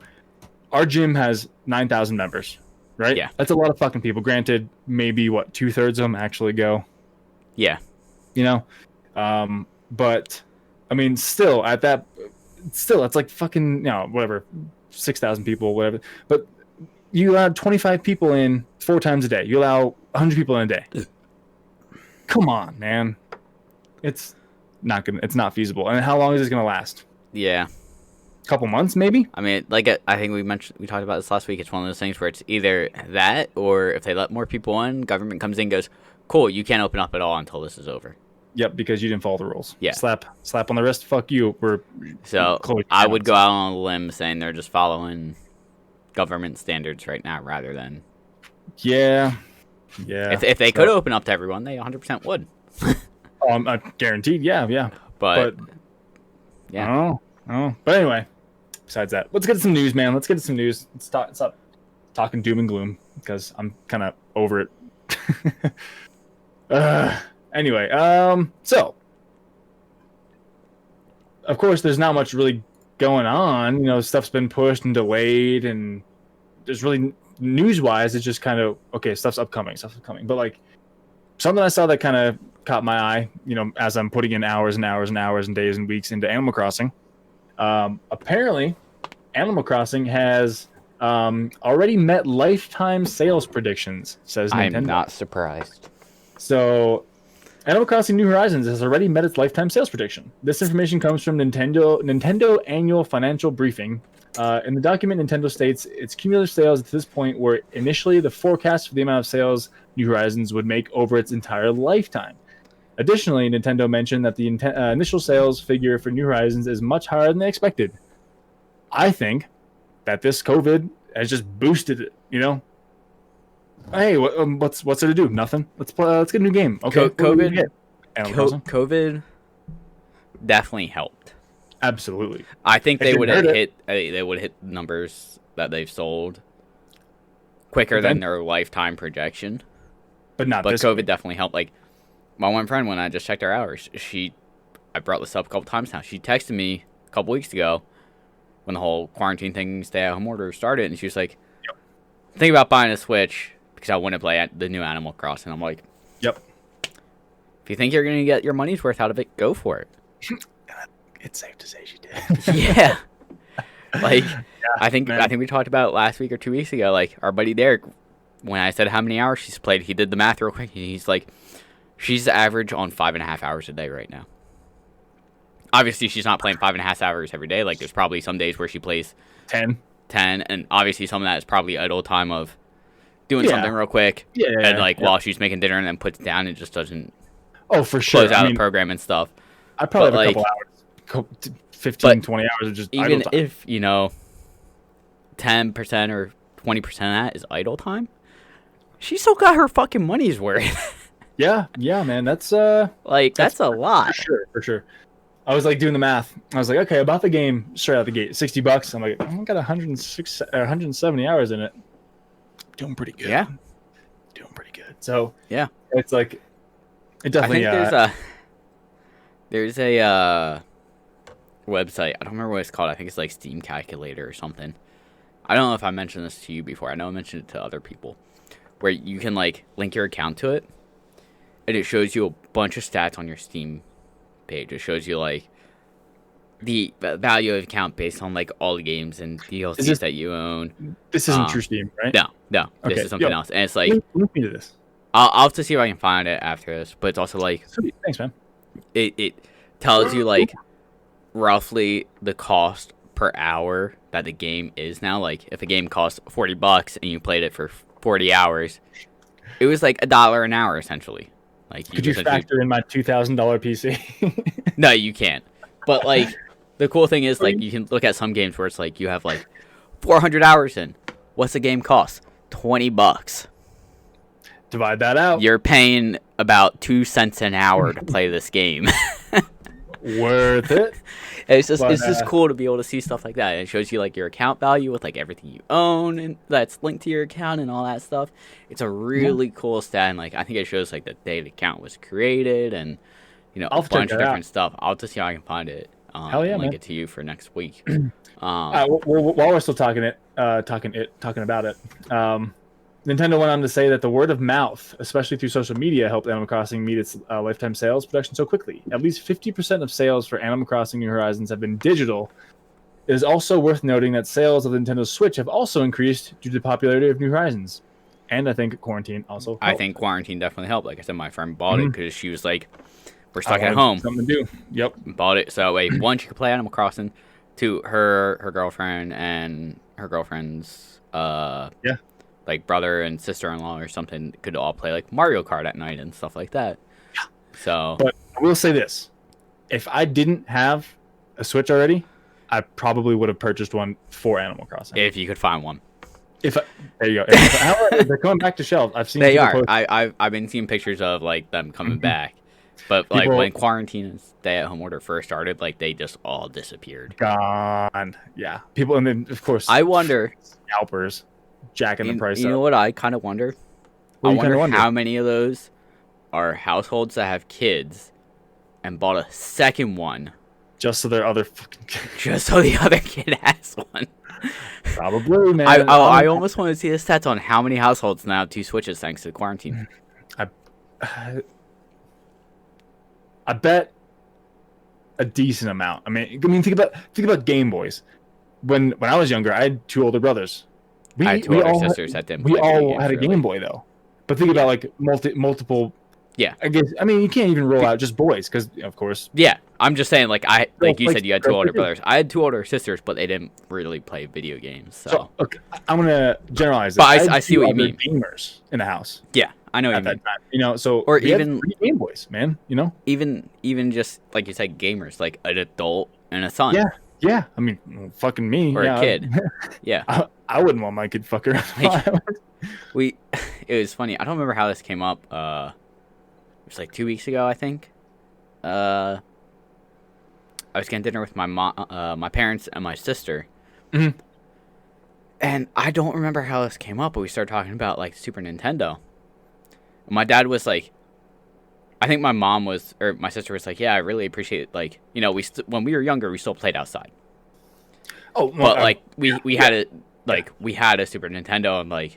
Our gym has 9,000 members, right? Yeah. That's a lot of fucking people. Granted, maybe, 2/3 of them actually go. Yeah. You know? But, I mean, still, it's like fucking, whatever, 6,000 people, whatever. But you allow 25 people in 4 times a day. You allow 100 people in a day. Come on, man. It's not feasible. And how long is this going to last? Yeah. Couple months maybe. I mean, like I think we talked about this last week. It's one of those things where it's either that or if they let more people in, government comes in and goes, cool, you can't open up at all until this is over. Yep, because you didn't follow the rules. Yeah. Slap on the wrist. Fuck you. So I would go out on a limb saying they're just following government standards right now rather than. Yeah. If they could open up to everyone, they 100% would. Guaranteed. Yeah. But yeah. Oh. But anyway, besides that, let's get to some news, man. Let's get to some news. Let's stop talking doom and gloom because I'm kind of over it. Anyway, so of course there's not much really going on. You know, stuff's been pushed and delayed, and there's really news-wise, it's just kind of okay. Stuff's upcoming. But like something I saw that kind of caught my eye. You know, as I'm putting in hours and hours and hours and days and weeks into Animal Crossing. Apparently, Animal Crossing has already met lifetime sales predictions, says Nintendo. I'm not surprised. So, Animal Crossing New Horizons has already met its lifetime sales prediction. This information comes from Nintendo Annual Financial Briefing. In the document, Nintendo states its cumulative sales to this point were initially the forecast for the amount of sales New Horizons would make over its entire lifetime. Additionally, Nintendo mentioned that the initial sales figure for New Horizons is much higher than they expected. I think that this COVID has just boosted it, you know? Hey, what's there to do? Nothing. Let's play. Let's get a new game. Okay. COVID definitely helped. Absolutely. I think It they didn't would hurt have it. hit numbers that they've sold quicker than their lifetime projection. But not But this COVID week. definitely helped. Like my one friend, when I just checked her hours, I brought this up a couple times now. She texted me a couple weeks ago when the whole quarantine thing, stay-at-home order started, and she was like, Yep. "Think about buying a Switch because I want to play the new Animal Crossing." I'm like, Yep. if you think you're gonna get your money's worth out of it, go for it. It's safe to say she did. Yeah. Like, Yeah, I think we talked about it last week or 2 weeks ago. Like, our buddy Derek, when I said how many hours she's played, he did the math real quick. And he's like, she's average on 5.5 hours a day right now. Obviously, she's not playing 5.5 hours every day. Like, there's probably some days where she plays 10. and obviously some of that is probably idle time of doing something real quick. Yeah. And, like, while she's making dinner and then puts it down and just doesn't Oh, for sure. close out the program and stuff. I probably But, have a like, couple hours, 15, 20 hours of just idle even time. if 10% or 20% of that is idle time, she still got her fucking money's worth. Yeah, man. That's Like, that's a lot. for sure. I was like doing the math. I was like, okay, about the game straight out the gate, $60. I'm like, I got 106 or 170 hours in it. Doing pretty good. Yeah. Doing pretty good. So Yeah. it's like it I definitely. think there's a website. I don't remember what it's called. I think it's like Steam Calculator or something. I don't know if I mentioned this to you before. I know I mentioned it to other people, where you can like link your account to it, and it shows you a bunch of stats on your Steam page. It shows you like the value of account based on like all the games and DLCs that you own. This isn't True Steam, right? No, this Okay, is something else, and it's like link me to this. I'll have to see if I can find it after this. But it's also like Sweet. Thanks, man. it tells you like roughly the cost per hour that the game is now. Like if a game costs $40 and you played it for 40 hours, it was like $1 an hour essentially. Like Could you factor in my $2,000 PC? No, you can't. But like the cool thing is like you can look at some games where it's like you have like 400 hours in. What's the game cost? $20. Divide that out. You're paying about 2 cents an hour to play this game. Worth it. It's just cool to be able to see stuff like that. It shows you like your account value with like everything you own and that's linked to your account and all that stuff. It's a really cool stat. And like I think it shows like the day the account was created and a bunch of different stuff. I'll just see how I can find it. Hell yeah, and link man. it to you for next week. While we're still talking about it, Nintendo went on to say that the word of mouth, especially through social media, helped Animal Crossing meet its lifetime sales production so quickly. At least 50% of sales for Animal Crossing New Horizons have been digital. It is also worth noting that sales of the Nintendo Switch have also increased due to the popularity of New Horizons. And I think quarantine also helped. I think quarantine definitely helped. Like I said, my friend bought it because she was like, we're stuck at home. Something to do. Yep. Bought it so that way, one, she could play Animal Crossing. Two, her girlfriend and her girlfriend's like brother and sister-in-law or something could all play like Mario Kart at night and stuff like that. Yeah. So, but I will say this: if I didn't have a Switch already, I probably would have purchased one for Animal Crossing. If you could find one. There you go. However, they're coming back to shelves. I've seen. They are. I've been seeing pictures of like them coming back. But like when quarantine and stay-at-home order first started, like they just all disappeared. Gone. Yeah. People, and then of course, I wonder scalpers jacking the price up. You know what I kind of wonder? I wonder how many of those are households that have kids and bought a second one just so their other fucking just so the other kid has one. Probably, man. I almost want to see the stats on how many households now have 2 Switches thanks to quarantine. I bet a decent amount. I mean, think about Game Boys. When I was younger, I had 2 older brothers. I had 2 older sisters that didn't play We all games, had a Game Boy though. But think about like multiple. Yeah. I guess. I mean, you can't even roll out just boys because, of course. Yeah, I'm just saying, like you said, you had 2 older brothers. I had 2 older sisters, but they didn't really play video games. So okay, I'm gonna generalize. But I see what you mean. Gamers in the house. Yeah, I know what you mean. Time, so or even 3 Game Boys, man. Even just like you said, gamers, like an adult and a son. Yeah. I mean, fucking me or a kid. Yeah. I wouldn't want my kid fucking around. we it was funny. I don't remember how this came up. It was like 2 weeks ago, I think. I was getting dinner with my mom, my parents, and my sister. Mhm. And I don't remember how this came up, but we started talking about like Super Nintendo. And my dad was like, I think my mom was, or my sister was like, yeah, I really appreciate it. Like, you know, when we were younger, we still played outside. Oh, well, But like we had yeah. it, like we had a Super Nintendo, and like,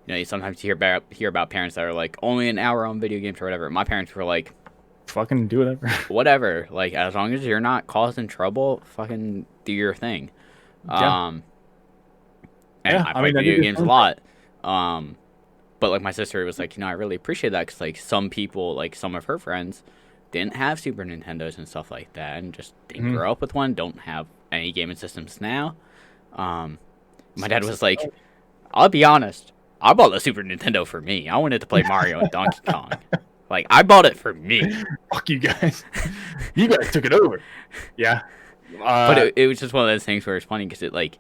you know, you sometimes hear about parents that are like only an hour on video games or whatever. My parents were like, fucking do whatever. whatever, like as long as you're not causing trouble, fucking do your thing. Yeah. And Yeah. I I mean, played I video did the games a same lot. But like my sister was like, you know, I really appreciate that because like some people, like some of her friends, didn't have Super Nintendos and stuff like that, and just didn't thing. grow up with one. Don't have any gaming systems now. My dad was like, I'll be honest, I bought the Super Nintendo for me. I wanted to play Mario and Donkey Kong. Like I bought it for me. Fuck you guys. You guys took it over. Yeah. But it was just one of those things where it's funny because it like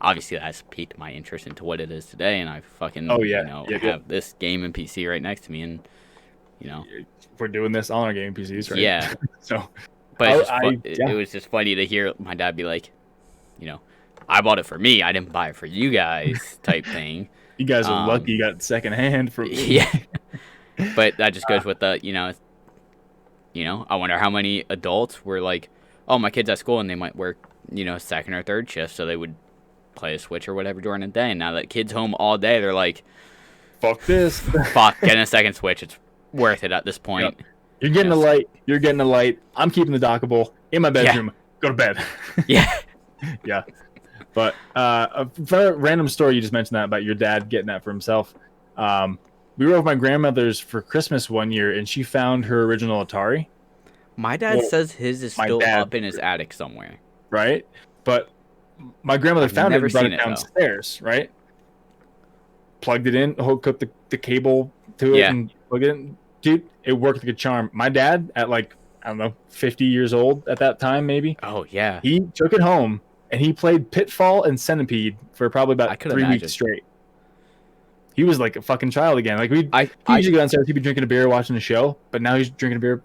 obviously that has piqued my interest into what it is today, and I fucking Oh, yeah. you know Yep, have this game and PC right next to me, and you know we're doing this on our game PCs, right? yeah. So, But it's just yeah. it was just funny to hear my dad be like, you know, I bought it for me. I didn't buy it for you guys, type thing. You guys are lucky you got second hand from me. Yeah. But that just goes with the, I wonder how many adults were like, oh, my kid's at school and they might work, second or third shift, so they would play a Switch or whatever during the day. And now that kid's home all day, they're like, fuck this. fuck, getting a second Switch, it's worth it at this point. Yep. You're getting a light. You're getting a light. I'm keeping the dockable in my bedroom. Yeah. Go to bed. Yeah. Yeah. But for a random story, you just mentioned that about your dad getting that for himself. We were with my grandmother's for Christmas one year, and she found her original Atari. My dad says his is still up in his attic somewhere. Right? But my grandmother found it and brought it it, downstairs, right? Plugged it in, hooked up the cable to it, and plugged it in. Dude, it worked like a charm. My dad, at like, I don't know, 50 years old at that time, maybe. Oh, yeah. He took it home, and he played Pitfall and Centipede for probably about 3 weeks straight. He was like a fucking child again. Like he usually go downstairs, he'd be drinking a beer, watching a show, but now he's drinking a beer.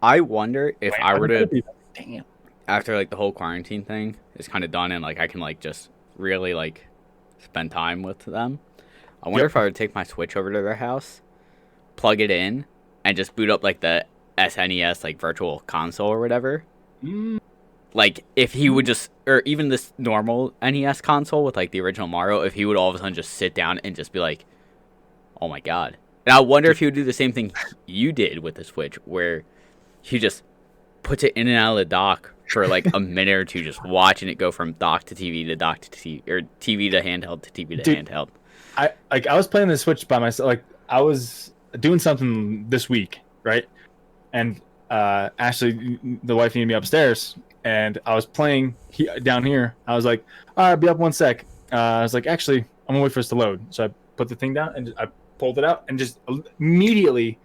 I wonder if I were to, damn, after like the whole quarantine thing is kind of done and like I can like just really like spend time with them. I wonder if I would take my Switch over to their house, plug it in, and just boot up like the SNES like virtual console or whatever. Like if he would just, or even this normal NES console with like the original Mario, if he would all of a sudden just sit down and just be like, oh my god. And I wonder if he would do the same thing you did with the Switch, where he just puts it in and out of the dock for like a minute or two, just watching it go from dock to TV to dock to TV, or TV to handheld to TV to handheld. I was playing the Switch by myself. Like I was doing something this week, right? And Ashley, the wife, needed me upstairs. And I was playing down here. I was like, all right, I'll be up 1 sec. I was like, actually, I'm going to wait for this to load. So I put the thing down, and I pulled it out, and just immediately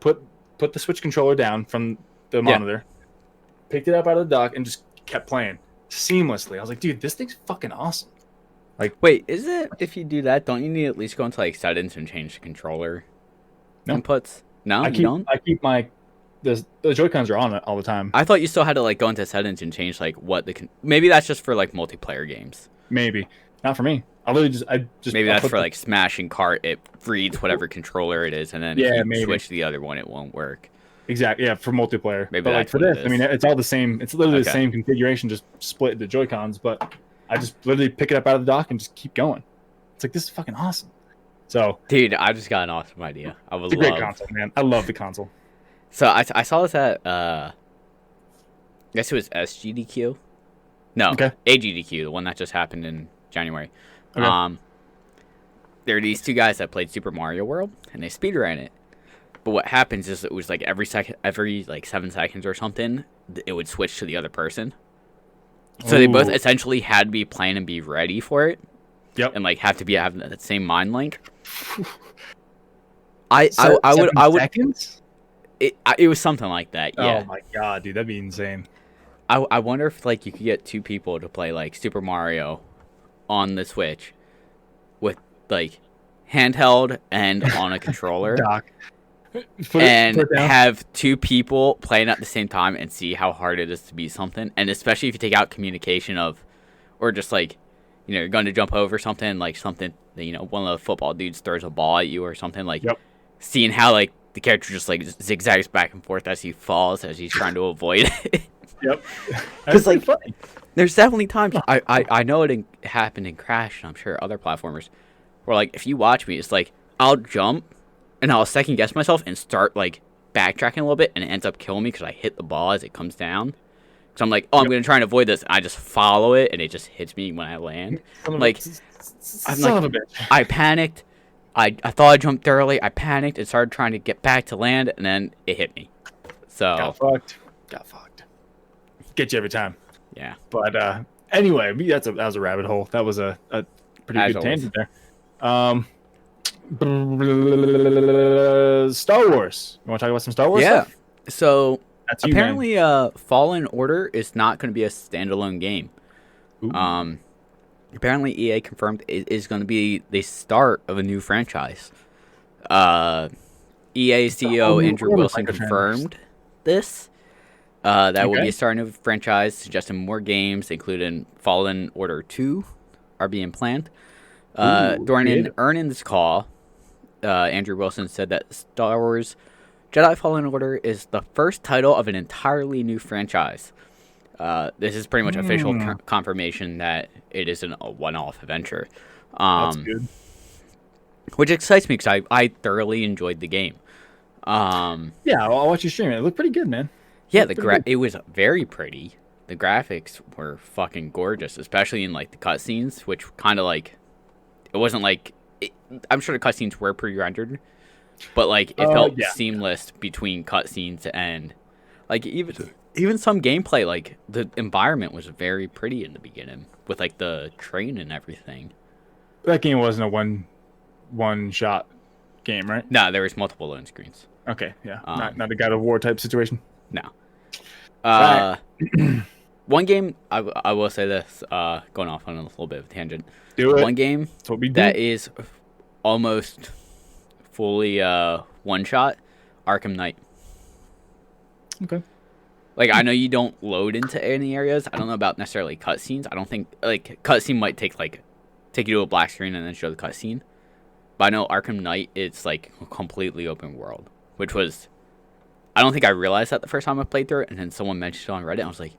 put the Switch controller down from the monitor, picked it up out of the dock, and just kept playing seamlessly. I was like, dude, this thing's fucking awesome. Like, wait, is it, if you do that, don't you need to at least go into like settings and change the controller inputs? No, you don't? I keep my... The Joy-Cons are on all the time. I thought you still had to like go into settings and change like what maybe that's just for like multiplayer games. Maybe not for me. I just maybe that's for like Smash and Kart. It reads whatever controller it is, and then if you switch to the other one, it won't work. Exactly. Yeah, for multiplayer. Maybe but like for this, I mean, it's all the same. It's literally the same configuration, just split the Joy-Cons. But I just literally pick it up out of the dock and just keep going. It's like, this is fucking awesome. So, dude, I just got an awesome idea. It's a great console, man. I love the console. So I saw this at I guess it was SGDQ. No, AGDQ, the one that just happened in January. Okay. There are these two guys that played Super Mario World, and they speedran it. But what happens is it was like every like 7 seconds or something, it would switch to the other person. So they both essentially had to be playing and be ready for it. Yep. And like have to be having that same mind link. I would. Seconds? It was something like that. Yeah. Oh my god, dude, that'd be insane. I wonder if like you could get two people to play like Super Mario on the Switch with like handheld and on a controller, Doc. and have two people playing at the same time and see how hard it is to beat something. And especially if you take out communication of, or just like, you're going to jump over something, like something, one of the football dudes throws a ball at you or something, like seeing how like the character just like zigzags back and forth as he falls, as he's trying to avoid it. Yep. Because like, funny. There's definitely times I know it happened in Crash, and I'm sure other platformers, where like if you watch me, it's like I'll jump and I'll second guess myself and start like backtracking a little bit, and it ends up killing me because I hit the ball as it comes down. So I'm like, I'm gonna try and avoid this. And I just follow it, and it just hits me when I land. I panicked. I thought I jumped early. I panicked and started trying to get back to land, and then it hit me. So got fucked. Get you every time. Yeah. But anyway, that was a rabbit hole. That was a pretty good tangent there. Star Wars. You want to talk about some Star Wars stuff? So apparently Fallen Order is not going to be a standalone game. Ooh. Apparently EA confirmed it is going to be the start of a new franchise. EA CEO Andrew Wilson confirmed this. That will be a start of a franchise, suggesting more games, including Fallen Order 2, are being planned. During an earnings call, Andrew Wilson said that Star Wars Jedi Fallen Order is the first title of an entirely new franchise. This is pretty much official confirmation that it isn't a one-off adventure. That's good. Which excites me because I thoroughly enjoyed the game. Yeah, I'll watch you stream it. It looked pretty good, man. Yeah, it was very pretty. The graphics were fucking gorgeous, especially in like the cutscenes, which kind of like it wasn't like I'm sure the cutscenes were pre-rendered, but like it felt seamless between cutscenes and like even some gameplay. Like the environment was very pretty in the beginning with like the train and everything. That game wasn't a one shot game, right? No, there was multiple load screens. Okay, yeah, not a God of War type situation. No. One game I will say this, going off on a little bit of a tangent. Do it. One game that is almost fully one shot, Arkham Knight. Okay. Like I know you don't load into any areas. I don't know about necessarily cutscenes. I don't think like cutscene might take you to a black screen and then show the cutscene. But I know Arkham Knight it's like a completely open world, which was I don't think I realized that the first time I played through it, and then someone mentioned it on Reddit. And I was like,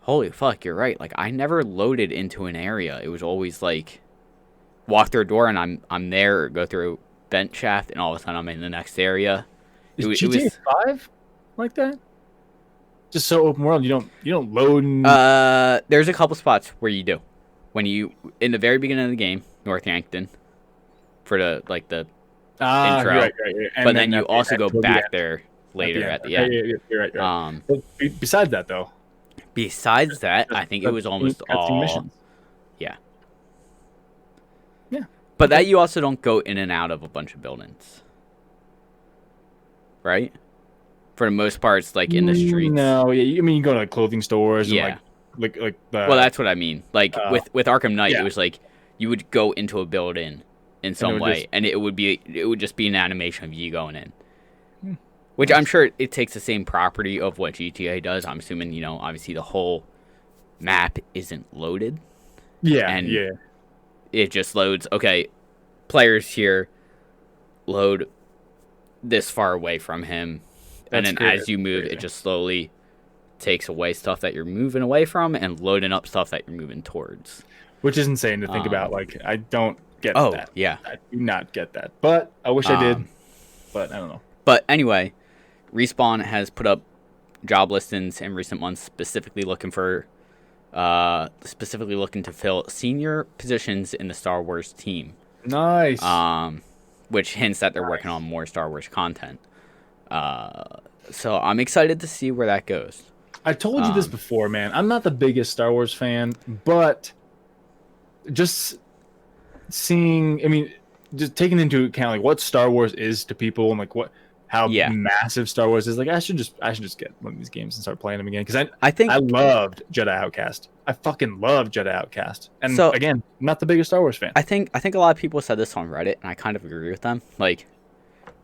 "Holy fuck, you're right!" Like I never loaded into an area. It was always like, walk through a door and I'm there, or go through a vent shaft, and all of a sudden I'm in the next area. Is GTA 5 like that? Just so open world, you don't load. There's a couple spots where you do. When you in the very beginning of the game, North Yankton, for the intro, right. But then you also go back there later at the end. Yeah, you're right. Besides that, though. Besides that, I think it was almost all missions. Yeah. Yeah. But that you also don't go in and out of a bunch of buildings, right? For the most part, it's like in the streets. No, yeah. I mean, you go to like clothing stores. Yeah. And like. Well, that's what I mean. Like with Arkham Knight, it was like you would go into a building in some way, and it would just be an animation of you going in. Which I'm sure it takes the same property of what GTA does. I'm assuming, obviously the whole map isn't loaded. Yeah, and it just loads, okay, players here, load this far away from him. And then as you move, it just slowly takes away stuff that you're moving away from and loading up stuff that you're moving towards. Which is insane to think about. Like, I don't get that. Oh, yeah. I do not get that. But I wish I did. But I don't know. But anyway, Respawn has put up job listings in recent months specifically looking to fill senior positions in the Star Wars team. Nice. Which hints that they're working on more Star Wars content. So I'm excited to see where that goes. I told you this before, man. I'm not the biggest Star Wars fan, but just seeing, just taking into account like what Star Wars is to people and like how Yeah. massive Star Wars is. Like, I should just get one of these games and start playing them again, because I think I loved Jedi Outcast. I fucking loved Jedi Outcast. And So- again, I'm not the biggest Star Wars fan. I think a lot of people said this on Reddit, and I kind of agree with them. Like,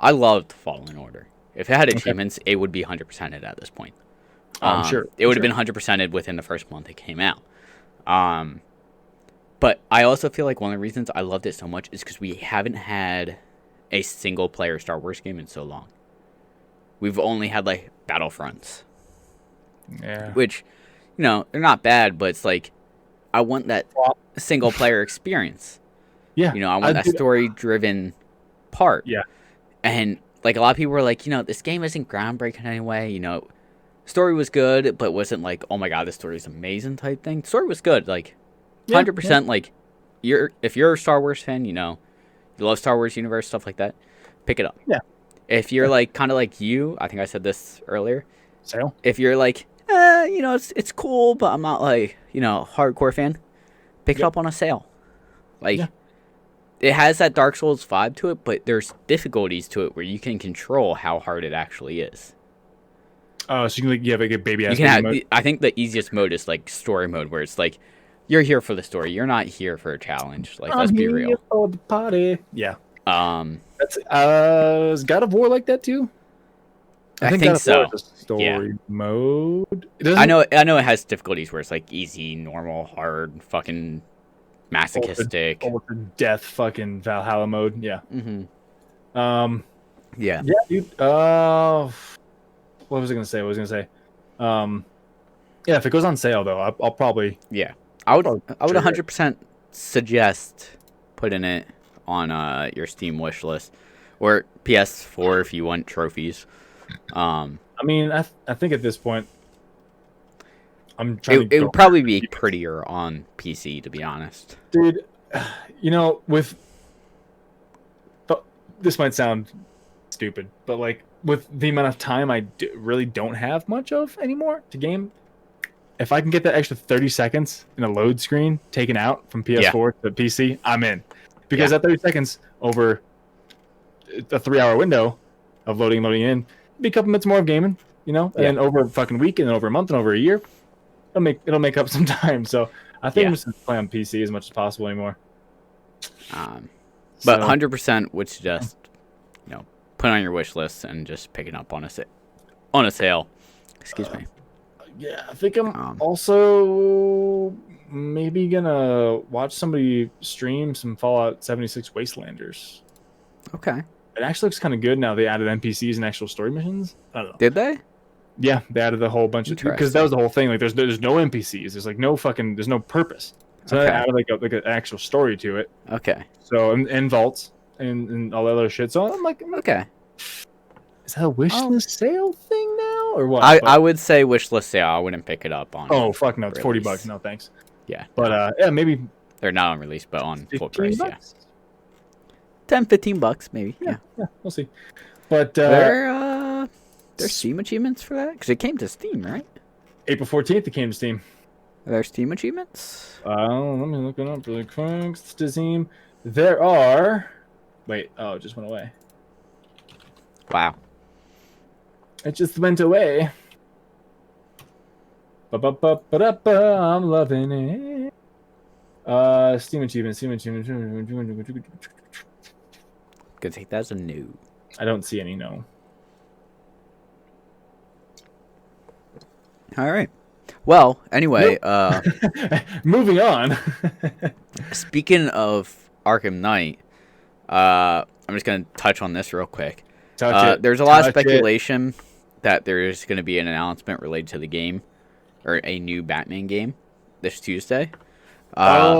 I loved Fallen Order. If it had achievements, it would be 100%ed at this point. I'm sure. It would have been 100%ed within the first month it came out. But I also feel like one of the reasons I loved it so much is because we haven't had a single player Star Wars game in so long. We've only had like Battlefronts, Yeah. which, you know, they're not bad, but it's like I want that single player experience. Yeah. You know, I want that story driven part. Yeah. And like a lot of people were like, you know, this game isn't groundbreaking anyway. You know, story was good, but wasn't like, oh my god, this story is amazing type thing. Story was good, like 100%. Like, if you're a Star Wars fan, you know, you love Star Wars universe stuff like that, pick it up. Yeah. If you're like kind of like you, I think I said this earlier. Sale. If you're like, you know, it's cool, but I'm not like, you know, hardcore fan, pick it up on a sale. Like, it has that Dark Souls vibe to it, but there's difficulties to it where you can control how hard it actually is. Oh, so you can have like a baby ass. You can have. I think the easiest mode is like story mode, where it's like you're here for the story. You're not here for a challenge. Like, let's be real. For the party. Yeah. That's is God of War like that too? I think God of so. War is a story mode. I know it has difficulties where it's like easy, normal, hard, fucking masochistic, ultimate death, fucking Valhalla mode. Yeah. Mm-hmm. Yeah, dude. What was I gonna say? Yeah, if it goes on sale though, I'll probably. Yeah, I would 100% suggest putting it on your Steam wish list or PS4 if you want trophies. I mean, I think at this point, I'm trying. It would probably be prettier on PC, to be honest. Dude, you know, this might sound stupid, but like with the amount of time I really don't have much of anymore to game, if I can get that extra 30 seconds in a load screen taken out from PS4 to PC, I'm in. Because that 30 seconds over a 3-hour window of loading in, it'll be a couple minutes more of gaming, you know, and then over a fucking week and over a month and over a year, it'll make up some time. So I think I'm just gonna play on PC as much as possible anymore. But 100% would suggest, you know, put it on your wish list and just pick it up on a sale. Excuse me. Yeah, I think I'm also maybe gonna watch somebody stream some Fallout 76 Wastelanders. Okay. It actually looks kind of good now. They added NPCs and actual story missions. I don't know. Did they? Yeah, they added a whole bunch of, because that was the whole thing. Like, there's no NPCs. There's like there's no purpose. So they added like an actual story to it. Okay. So and vaults and all that other shit. So I'm like, okay. Is that a wish list sale thing now or what? I would say wish list sale. I wouldn't pick it up on. Oh fuck no! It's $40. No thanks. Yeah. But yeah, maybe they're not on release, but on full price. Bucks? Yeah. $10-15 maybe. Yeah, we'll see. But there's Steam achievements for that because it came to Steam, right? April 14th, it came to Steam. Are there Steam achievements? Let me look it up really quick. Steam. There are. Wait. Oh, it just went away. Wow. It just went away. I'm loving it. Steam achievement. Gonna take that as a no. I don't see any. No. All right. Well, anyway, moving on. Speaking of Arkham Knight, I'm just gonna touch on this real quick. There's a lot of speculation that there's gonna be an announcement related to the game, or a new Batman game, this Tuesday. But I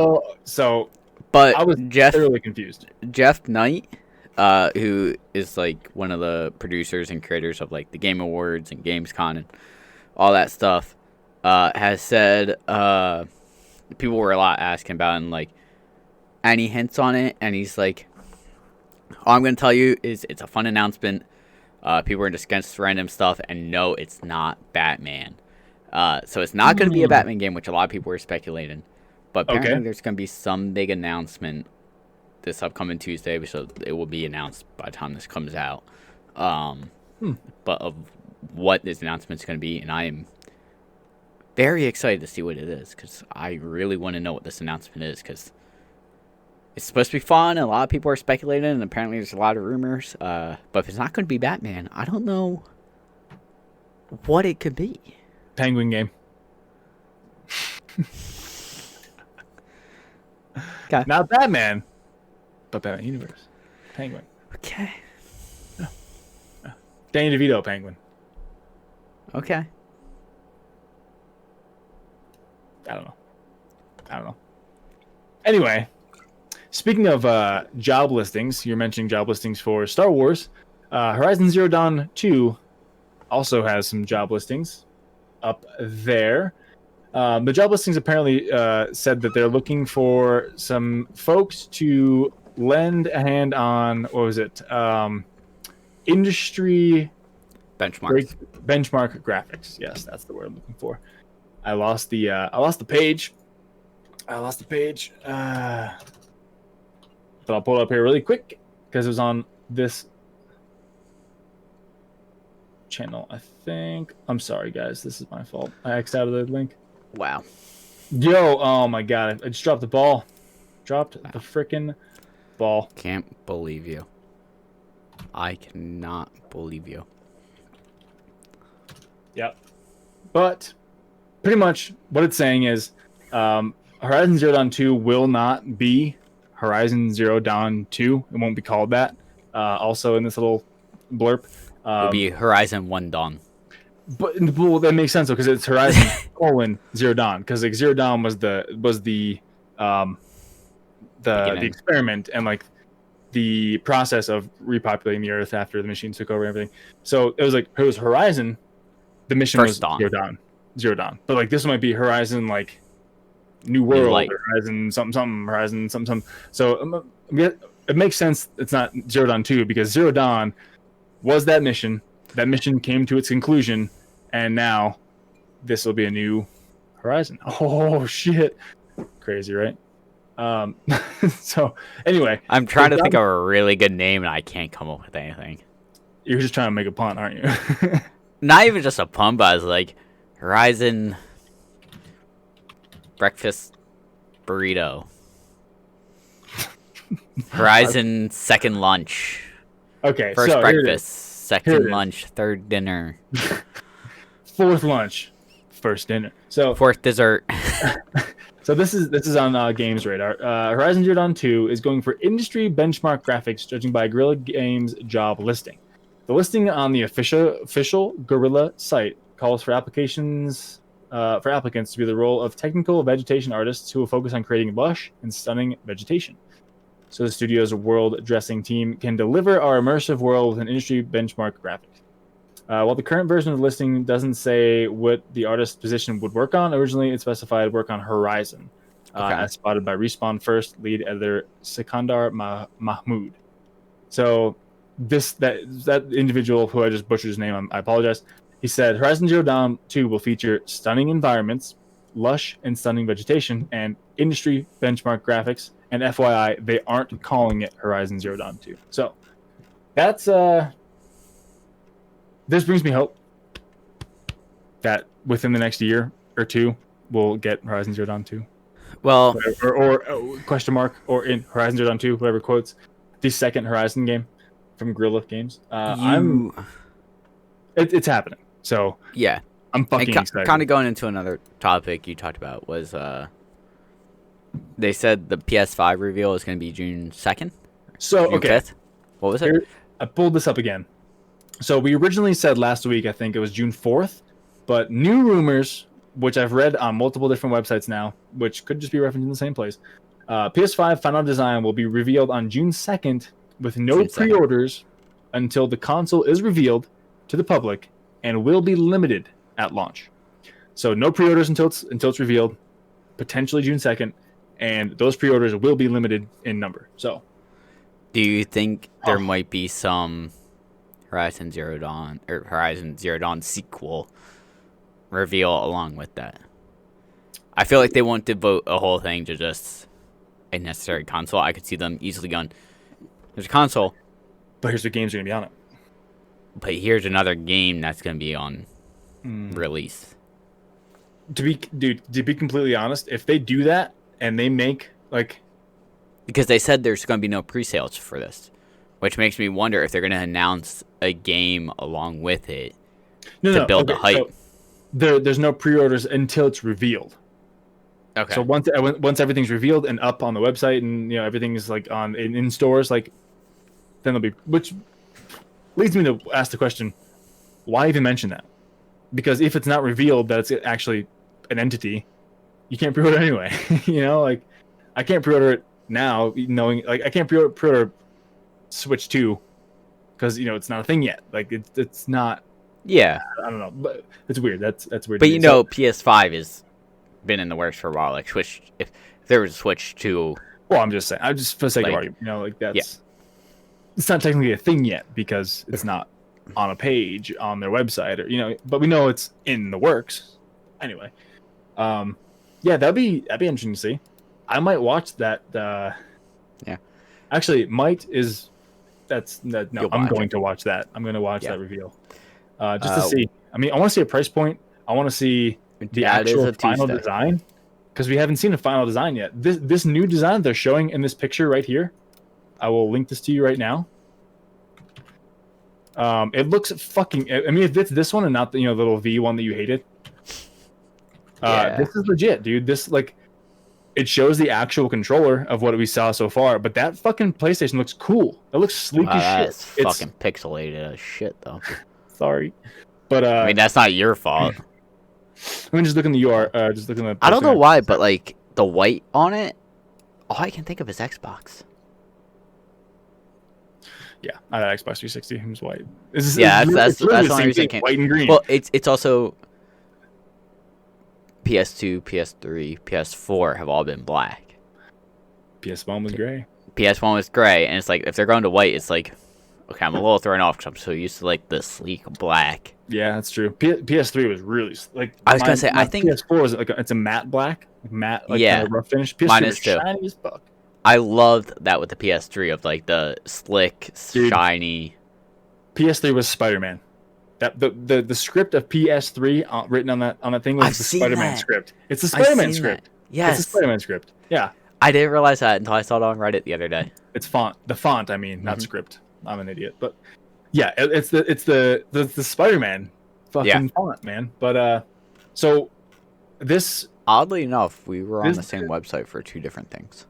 was thoroughly confused. Jeff Knight, who is like one of the producers and creators of like the Game Awards and Gamescom and all that stuff, has said people were a lot asking about and like any hints on it, and he's like, all I'm going to tell you is it's a fun announcement. People are just against random stuff, and no, it's not Batman. So it's not going to be a Batman game, which a lot of people were speculating. But apparently there's going to be some big announcement this upcoming Tuesday, so it will be announced by the time this comes out. but of what this announcement is going to be, and I am very excited to see what it is because I really want to know what this announcement is because it's supposed to be fun and a lot of people are speculating and apparently there's a lot of rumors. But if it's not going to be Batman, I don't know what it could be. Penguin game. Okay. Not Batman, but Batman Universe. Penguin. Okay. Danny DeVito, Penguin. Okay. I don't know. Anyway, speaking of job listings, you're mentioning job listings for Star Wars. Horizon Zero Dawn 2 also has some job listings up there. The job listings apparently said that they're looking for some folks to lend a hand on, what was it? Industry Benchmarks. benchmark graphics. Yes, that's the word I'm looking for. I lost the page. But I'll pull it up here really quick because it was on this channel, I think. I'm sorry, guys. This is my fault. I X'd out of the link. Wow. Yo, oh my god. I just dropped the ball. Dropped the freaking ball. Can't believe you. I cannot believe you. Yep. But pretty much what it's saying is Horizon Zero Dawn 2 will not be Horizon Zero Dawn 2. It won't be called that. Also in this little blurb. It'll be Horizon 1 Dawn. But well, that makes sense though, because it's Horizon Zero Dawn. Because like Zero Dawn was the experiment and like the process of repopulating the Earth after the machines took over and everything. So it was Horizon. The mission First was Dawn. Zero Dawn. But like this might be Horizon like New World, Light. or Horizon something, Horizon something. So it makes sense. It's not Zero Dawn 2 because Zero Dawn was that mission. That mission came to its conclusion, and now this will be a new Horizon. Oh shit! Crazy, right? So anyway, I'm trying to think of a really good name, and I can't come up with anything. You're just trying to make a pun, aren't you? Not even just a pun, but I was like, Horizon Breakfast Burrito. Horizon Second Lunch. Okay, First so breakfast, Here second it is. lunch, third dinner, fourth lunch, first dinner. So fourth dessert. So this is on Games Radar. Horizon Zero Dawn 2 is going for industry benchmark graphics, judging by Guerrilla Games job listing. The listing on the official Guerrilla site calls for applicants to be the role of technical vegetation artists who will focus on creating lush and stunning vegetation. So the studio's world-dressing team can deliver our immersive world with an industry benchmark graphic. While the current version of the listing doesn't say what the artist's position would work on, originally it specified work on Horizon, as spotted by Respawn First lead editor Sikandar Mahmood. So that individual who I just butchered his name, I apologize. He said Horizon Zero Dawn 2 will feature stunning environments, lush and stunning vegetation, and industry benchmark graphics. And FYI, they aren't calling it Horizon Zero Dawn 2. So that's this brings me hope that within the next year or two we'll get Horizon Zero Dawn 2. Well, or question mark, or in Horizon Zero Dawn 2, whatever quotes, the second Horizon game from Guerrilla Games. It's happening. So yeah, I'm fucking excited. Kind of going into another topic you talked about was they said the PS5 reveal is going to be June 2nd. So June okay, 5th? What was it? Here, I pulled this up again. So we originally said last week, I think it was June 4th, but new rumors, which I've read on multiple different websites now, which could just be referenced in the same place. PS5 final design will be revealed on June 2nd with no pre-orders until the console is revealed to the public and will be limited at launch. So no pre-orders until it's revealed, potentially June 2nd, and those pre-orders will be limited in number. So, do you think there might be some Horizon Zero Dawn or Horizon Zero Dawn sequel reveal along with that? I feel like they won't devote a whole thing to just a necessary console. I could see them easily going, there's a console, but here's what games are going to be on it. but here's another game that's gonna be on release. To be completely honest, if they do that and they make like, because they said there's gonna be no pre-sales for this, which makes me wonder if they're gonna announce a game along with it to build the hype. So there's no pre-orders until it's revealed. Okay. So once everything's revealed and up on the website, and everything is like on in stores, like then there'll be, which leads me to ask the question, why even mention that? Because if it's not revealed that it's actually an entity, you can't pre-order anyway. Like I can't pre-order it now, knowing like I can't pre-order Switch 2 because it's not a thing yet. Like it's not. Yeah. I don't know, but it's weird. That's weird. But PS5 has been in the works for a while. Like Switch, if there was a Switch 2. Well, I'm just saying. I'm just for the sake of argument. Like that's. Yeah. It's not technically a thing yet because it's not on a page on their website, or but we know it's in the works. Anyway, yeah, that'd be interesting to see. I might watch that. Yeah. Actually, no. I'm going to watch that. I'm going to watch Yeah. that reveal. Just to see. I mean, I want to see a price point. I want to see the actual final design, because we haven't seen a final design yet. This new design they're showing in this picture right here. I will link this to you right now. It looks fucking. I mean, if it's this one and not the little V one that you hated. This is legit, dude. This it shows the actual controller of what we saw so far, but that fucking PlayStation looks cool. It looks sleek as shit. It's fucking pixelated as shit, though. Sorry, but I mean that's not your fault. I mean, just look in the URL. Just look in the. I don't know why, but like the white on it, all I can think of is Xbox. Yeah, I had Xbox 360. It was white. That's the only reason I can't. White and green. Well, it's also PS2, PS3, PS4 have all been black. PS1 was gray. PS1 was gray, and it's like if they're going to white, it's like okay, I'm a little thrown off because I'm so used to like the sleek black. Yeah, that's true. PS3 was really like. I was gonna say, I think PS4 was like it's a matte black, kind of rough finish. PS3 mine was is too. Shiny as fuck. I loved that with the PS3 of like the slick, shiny. PS3 was Spider-Man. That the script of PS3 written on that thing was the Spider-Man script. It's the Spider-Man script. Yes, it's the Spider-Man script. Yeah. I didn't realize that until I saw it on Reddit the other day. It's font. The font, I mean, not script. I'm an idiot, but yeah, it's the Spider-Man fucking font, man. But so this, oddly enough, we were on the same website for two different things.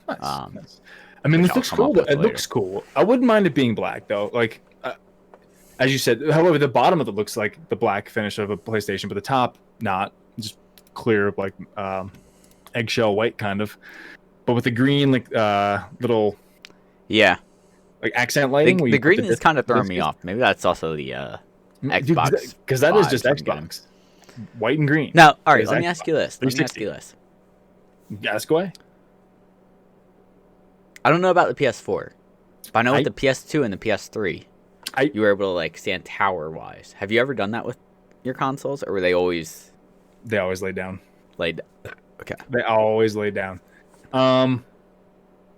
Nice, nice. I mean, this looks cool. It looks cool. I wouldn't mind it being black though. Like, as you said. However, the bottom of it looks like the black finish of a PlayStation, but the top not, just clear, like eggshell white kind of. But with the green, like little, like accent lighting. The green is kind of throwing me off. Maybe that's also the Xbox, because that is just Xbox. White and green. Now, all right. Let me ask you this. Ask away. I don't know about the PS4, but I know with the PS2 and the PS3, you were able to like stand tower wise. Have you ever done that with your consoles, or were they always? They always laid down. Okay. They always laid down.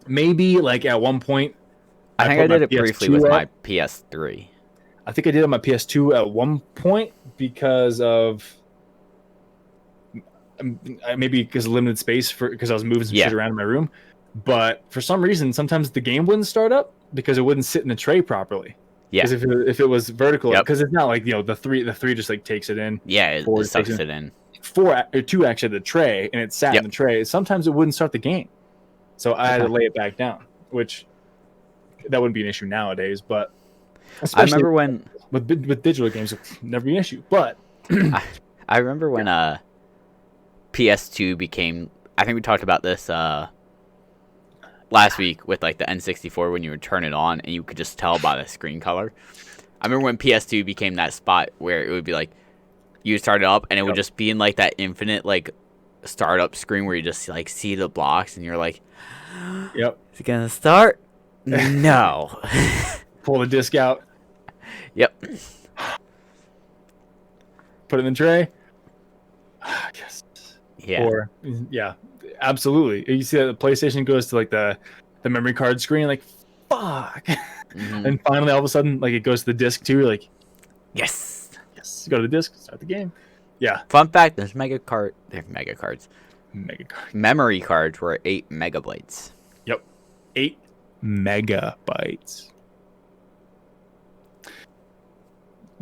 Maybe like at one point. I think I did it briefly with my PS3. I think I did it on my PS2 at one point because of maybe because of limited space because I was moving some shit around in my room. But for some reason, sometimes the game wouldn't start up because it wouldn't sit in the tray properly. Yeah. Because if it was vertical, because it's not like the three just like takes it in. Yeah, it sucks it in. 2 actually the tray, and it sat in the tray. Sometimes it wouldn't start the game, so I had to lay it back down. Which that wouldn't be an issue nowadays, but I remember when with digital games, it would never be an issue. But I remember when PS2 became. I think we talked about this. Last week with like the N64 when you would turn it on and you could just tell by the screen color. I remember when PS2 became that spot where it would be like you would start it up and it would just be in like that infinite like startup screen where you just like see the blocks and you're like, is it gonna start? No. Pull the disc out. Yep. Put it in the tray. Yes. Yeah. Or absolutely. You see that the PlayStation goes to like the memory card screen, like fuck. And finally, all of a sudden, like it goes to the disc too. You're like, Yes. yes, go to the disc, start the game. Yeah. Fun fact: there's mega cards. Mega card. Memory cards were 8 megabytes. Yep. 8 megabytes.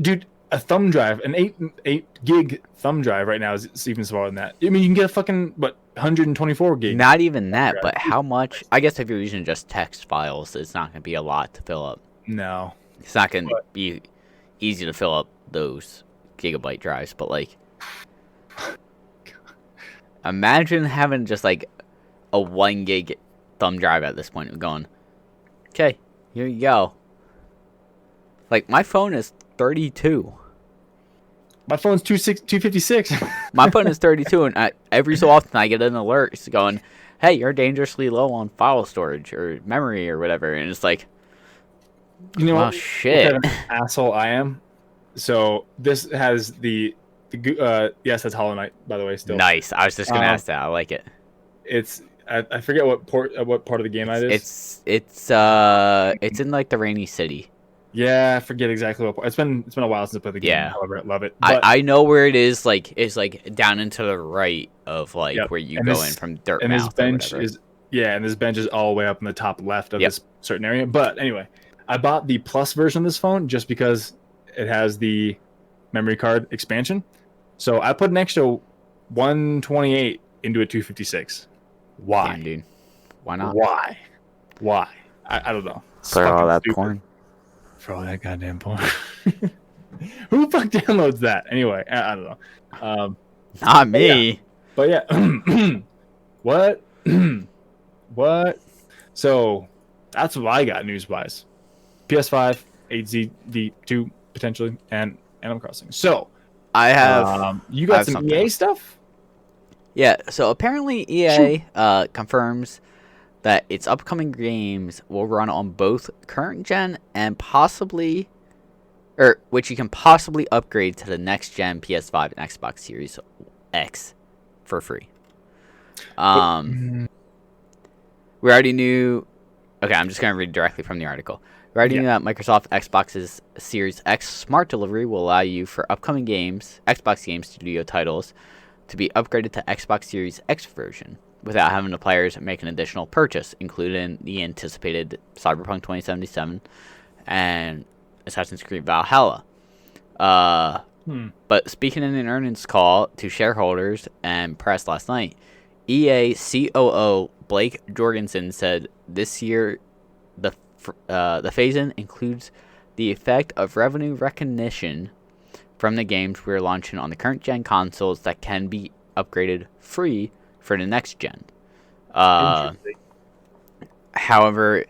Dude, a thumb drive, an 8 gig thumb drive right now is even smaller than that. I mean, you can get a fucking 124 gig. Not even that, but how much? I guess if you're using just text files, it's not going to be a lot to fill up. No. It's not going to be easy to fill up those gigabyte drives, but like, imagine having just like a 1 gig thumb drive at this point and going, okay, here you go. Like, my phone is 32. My phone's 256. My phone is 32, and every so often I get an alert going, hey, you're dangerously low on file storage or memory or whatever. And it's like, you know what? Shit. What kind of asshole I am. So this has yes, that's Hollow Knight, by the way, still. Nice. I was just going to ask that. I like it. It's, I forget what part of the game that is. It's in like the rainy city. Yeah, I forget exactly what part. It's been a while since I played the game. Yeah. However, I love it. But I know where it is. Like, it's like down into the right of like where you go in from Dirt and Mouth. This bench is and this bench is all the way up in the top left of this certain area. But anyway, I bought the Plus version of this phone just because it has the memory card expansion. So I put an extra 128 into a 256. Why? Damn, dude. Why not? Why? I don't know. For all that porn. For all that goddamn porn. Who the fuck downloads that? Anyway, I don't know. Not me. But yeah. What? What? So that's what I got news-wise. PS5, 8ZV2 potentially, and Animal Crossing. So I have. You got some EA stuff? Yeah. So apparently EA confirms that its upcoming games will run on both current gen and possibly, or which you can possibly upgrade to the next gen PS5 and Xbox Series X for free. We already knew. Okay, I'm just gonna read directly from the article. We already knew that Microsoft Xbox's Series X Smart Delivery will allow you for upcoming games, Xbox Game Studio titles, to be upgraded to Xbox Series X version without having the players make an additional purchase, including the anticipated Cyberpunk 2077 and Assassin's Creed Valhalla. But speaking in an earnings call to shareholders and press last night, EA COO Blake Jorgensen said this year the phase-in includes the effect of revenue recognition from the games we're launching on the current gen consoles that can be upgraded free for the next gen. However,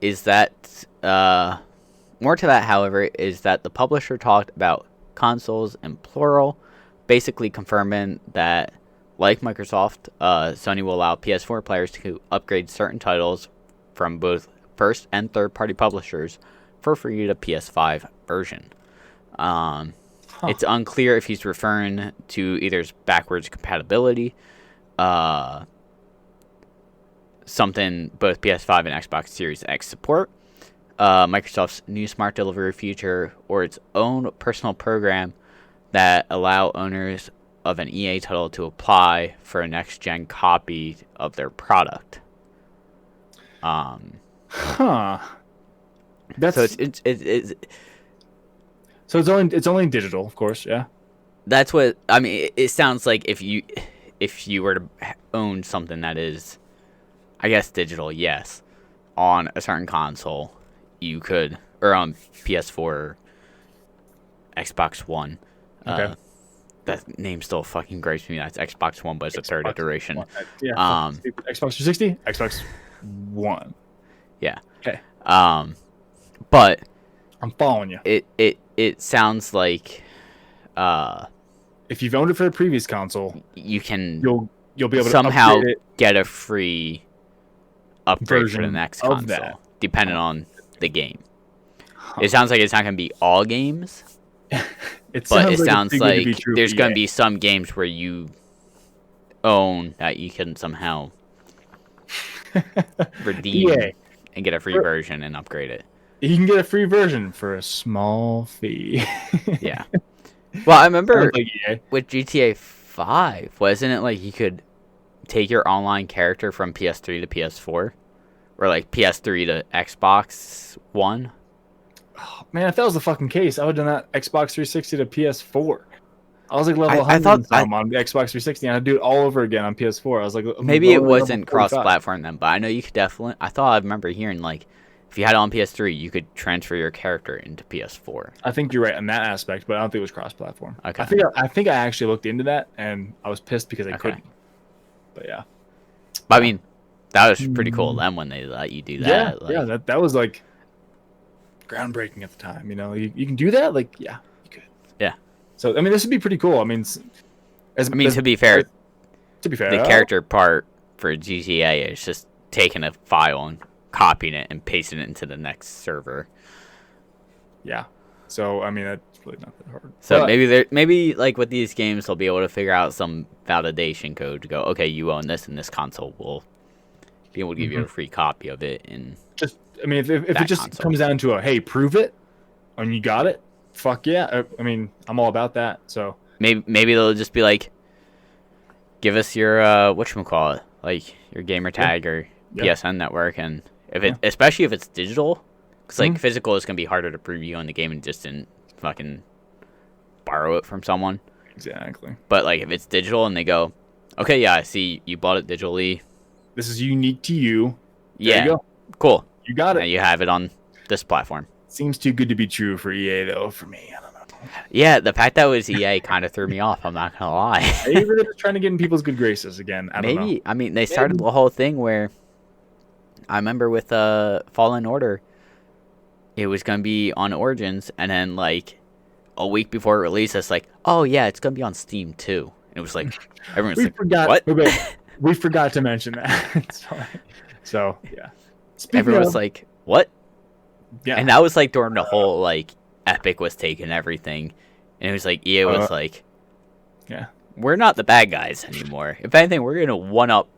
is that more to that? However, is that the publisher talked about consoles in plural, basically confirming that, like Microsoft, Sony will allow PS4 players to upgrade certain titles from both first and third-party publishers for free to PS5 version. It's unclear if he's referring to either backwards compatibility, something both PS5 and Xbox Series X support, Microsoft's new smart delivery feature, or its own personal program that allow owners of an EA title to apply for a next-gen copy of their product. That's so it's so it's only digital, of course. Yeah. That's what I mean. It sounds like if you were to own something that is, I guess, digital, yes, on a certain console, you could, or on PS4, or Xbox One. Okay. That name still fucking gripes me. That's Xbox One, but it's a third iteration. Yeah. Xbox 360, Xbox One. Yeah. Okay. But I'm following you. It sounds like if you've owned it for the previous console, you can you'll be able to somehow upgrade it. Get a free upgrade for the Version next of console, that. depending on the game. It sounds like it's not going to be all games, It but it like sounds it's gonna be like true there's for going to EA. be some games where you own that you can somehow redeem EA. and get a free version and upgrade it. You can get a free version for a small fee. Yeah. Well, I remember Like EA. with GTA 5, wasn't it like you could take your online character from PS3 to PS4? Or like PS3 to Xbox One? Oh, man, if that was the fucking case, I would have done that Xbox 360 to PS4. I was like level I 100 thought and some on Xbox 360, and I'd do it all over again on PS4. I was like, maybe it level wasn't 45. cross-platform then, but I know you could definitely. I thought I remember hearing like if you had it on PS3, you could transfer your character into PS4. I think you're right on that aspect, but I don't think it was cross-platform. Okay. I think I actually looked into that, and I was pissed because I couldn't. But yeah. But I mean, that was pretty cool then when they let you do that. Yeah, like, yeah, that was like groundbreaking at the time. You know, you can do that. Like, yeah, you could. Yeah. So I mean, this would be pretty cool. I mean, to be fair, the character part for GTA is just taking a file and copying it and pasting it into the next server. Yeah. So I mean, that's really not that hard. So But maybe like with these games, they'll be able to figure out some validation code to go, okay, you own this, and this console will be able to give you a free copy of it. And just, I mean, if it just comes down to a hey, prove it, and you got it, fuck yeah. I mean, I'm all about that. So maybe they'll just be like, give us your whatchamacallit, like your gamer tag or PSN network, and if it, especially if it's digital, because like physical is gonna be harder to prove you on the game and just didn't fucking borrow it from someone. Exactly. But like if it's digital and they go, okay, yeah, I see you bought it digitally. This is unique to you. There Yeah. you go. Cool. You got it. Now you have it on this platform. Seems too good to be true for EA though. For me, I don't know. Yeah, the fact that it was EA kind of threw me off. I'm not gonna lie. Maybe they're just trying to get in people's good graces again. I don't know. Maybe. I mean, they started the whole thing where I remember with Fallen Order, it was gonna be on Origins, and then like a week before it released, it's like, oh yeah, it's gonna be on Steam too. And it was like everyone's like, forgot. what? We forgot to mention that. So yeah. Everyone was like, what? Yeah. And that was like during the whole like Epic was taking everything, and it was like EA was like, yeah, we're not the bad guys anymore. If anything, we're gonna one up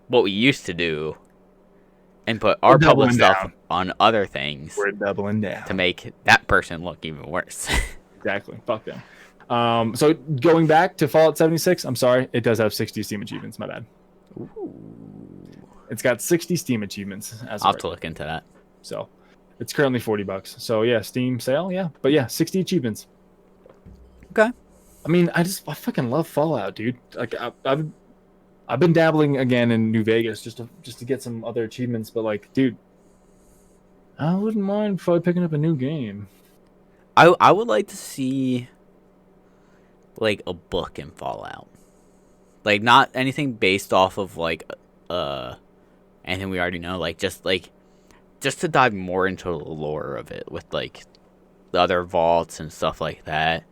what we used to do and put our public stuff on other things. We're doubling down to make that person look even worse. Exactly. Fuck them. So going back to Fallout 76, I'm sorry, it does have 60 Steam achievements. My bad. Ooh. It's got 60 Steam achievements. I'll have to look into that. So it's currently $40. So yeah, Steam sale, yeah. But yeah, 60 achievements. Okay. I mean, I fucking love Fallout, dude. Like I've been dabbling again in New Vegas just to get some other achievements, but like, dude, I wouldn't mind probably picking up a new game. I would like to see like a book in Fallout. Like not anything based off of like anything we already know, like just to dive more into the lore of it with like the other vaults and stuff like that.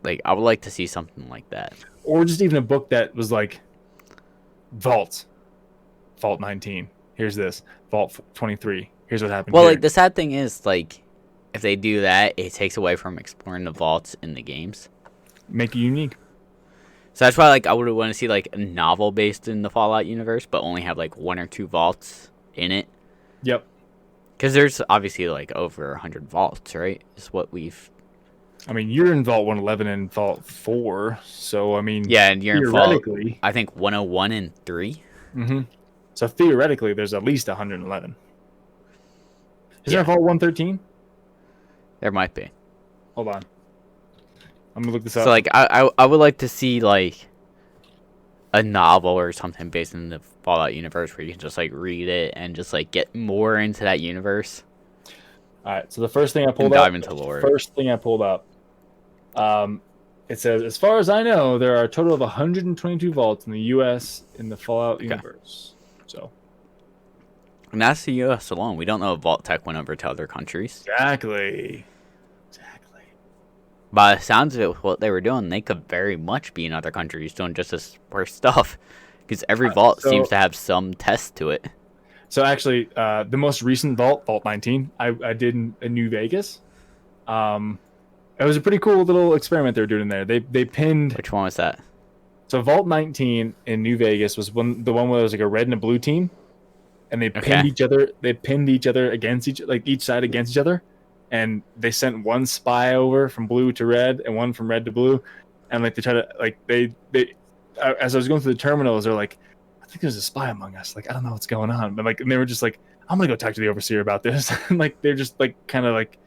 Like I would like to see something like that. Or just even a book that was like Vault 19. Here's this. Vault 23. Here's what happened. Well, here. like the sad thing is like if they do that, it takes away from exploring the vaults in the games. Make it unique. So that's why like I would want to see like a novel based in the Fallout universe, but only have like 1 or 2 vaults in it. Yep. Because there's obviously like over 100 vaults, right? Is what we've. I mean, you're in Vault 111 and Vault 4, so I mean. Yeah, and you're in Vault. Theoretically. I think 101 and 3. Mm-hmm. So theoretically, there's at least 111. Is there a Vault 113? There might be. Hold on. I'm gonna look this up. So like I would like to see like a novel or something based in the Fallout universe where you can just like read it and just like get more into that universe. All right. So the first thing I pulled dive up. into lore. First thing I pulled up. It says, as far as I know, there are a total of 122 vaults in the U.S. in the Fallout universe. So. And that's the U.S. alone. We don't know if Vault Tech went over to other countries. Exactly. By the sounds of it, with what they were doing, they could very much be in other countries doing just this worse stuff. Because every vault seems to have some test to it. So actually, the most recent vault, Vault 19, I did in New Vegas. It was a pretty cool little experiment they were doing in there. They pinned. Which one was that? So Vault 19 in New Vegas was the one where there was like a red and a blue team, and they Okay. pinned each other. They pinned each other against each side against each other, and they sent one spy over from blue to red and one from red to blue, and like they try to like they as I was going through the terminals, they're like, I think there's a spy among us. Like I don't know what's going on, but like and they were just like, I'm gonna go talk to the overseer about this. And like they're just like kind of like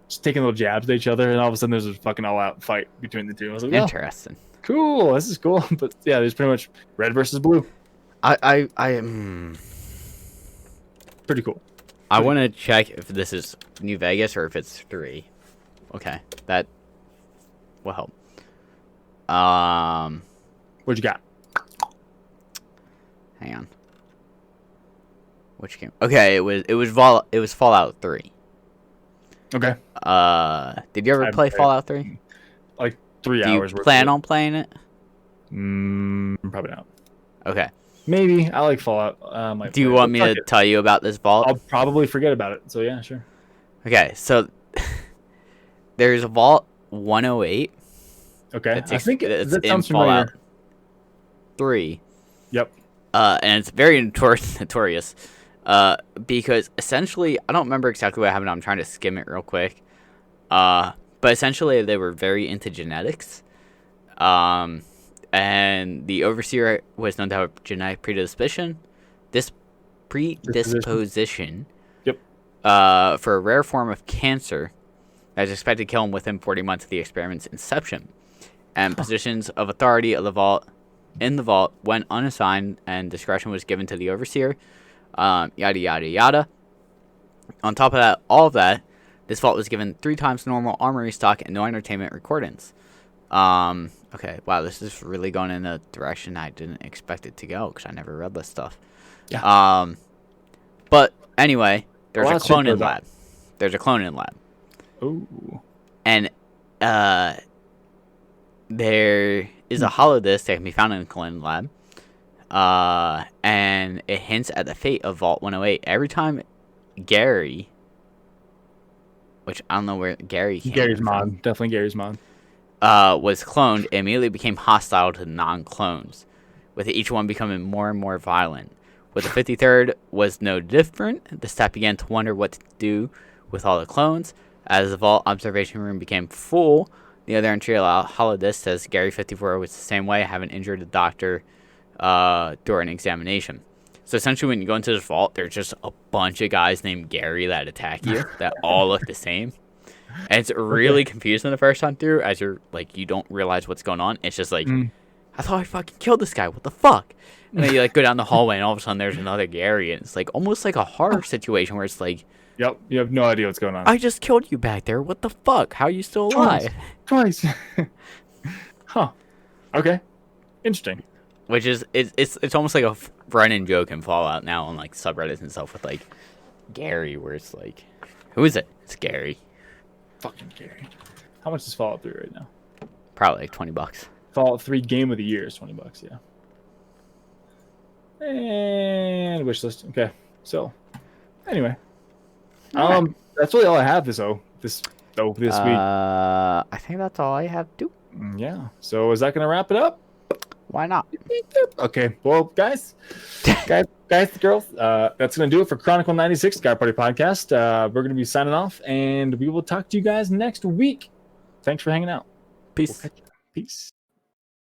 just taking little jabs at each other, and all of a sudden there's a fucking all-out fight between the two. I was like, oh, Interesting. cool, this is cool. But yeah, there's pretty much red versus blue. I am. Pretty cool. I want to check if this is New Vegas or if it's 3. Okay, that will help. What you got? Hang on. Which game? Okay, it was Fallout 3. Okay. Did you ever I play played- Fallout 3? Like 3 Do hours. you plan on playing it? Probably not. Okay. Maybe I like Fallout. Might Do you play it, want but me fuck to it. tell you about this vault? I'll probably forget about it. So yeah, sure. Okay, so there's Vault 108. Okay. It's I think it's that in sounds familiar. Fallout 3. Yep. And it's very notorious. Because essentially, I don't remember exactly what happened. I'm trying to skim it real quick. But essentially, they were very into genetics. And the overseer was known to have genetic predisposition. This predisposition. Yep. For a rare form of cancer that is expected to kill him within 40 months of the experiment's inception. And positions of authority of the vault in the vault went unassigned, and discretion was given to the overseer. Yada yada yada. On top of that, all of that, this vault was given 3 times normal armory stock and no entertainment recordings. Okay, wow, this is really going in a direction I didn't expect it to go because I never read this stuff. Yeah. But anyway, there's a lot of shit cloning goes on. lab. There's a cloning lab, Ooh. and there is a holodisk that can be found in the cloning lab. And it hints at the fate of Vault 108. Every time Gary, which I don't know where Gary came Gary's from, mod. Definitely Gary's mod. was cloned, it immediately became hostile to non-clones, with each one becoming more and more violent. With the 53rd was no different. The staff began to wonder what to do with all the clones. As the vault observation room became full, the other entry holodisk says Gary 54 was the same way, having injured the doctor during examination. So essentially, when you go into this vault, there's just a bunch of guys named Gary that attack you that all look the same. And it's really confusing the first time through, as you're like, you don't realize what's going on. It's just like, I thought I fucking killed this guy. What the fuck? And then you like go down the hallway, and all of a sudden there's another Gary, and it's like almost like a horror situation where it's like, Yep. You have no idea what's going on. I just killed you back there. What the fuck? How are you still alive? Twice. Huh. Okay. Interesting. Which is it's almost like a running joke in Fallout now on like subreddits and stuff with like Gary, where it's like, who is it? It's Gary. Fucking Gary. How much is Fallout 3 right now? Probably like $20. Fallout 3 game of the year is $20, yeah. And wish list. Okay. So anyway. Alright. That's really all I have this week. I think that's all I have to do. Yeah. So is that gonna wrap it up? Why not? Okay. Well, guys, girls, that's gonna do it for Chronicle 96 Guy Party Podcast. We're gonna be signing off, and we will talk to you guys next week. Thanks for hanging out. Peace. Peace.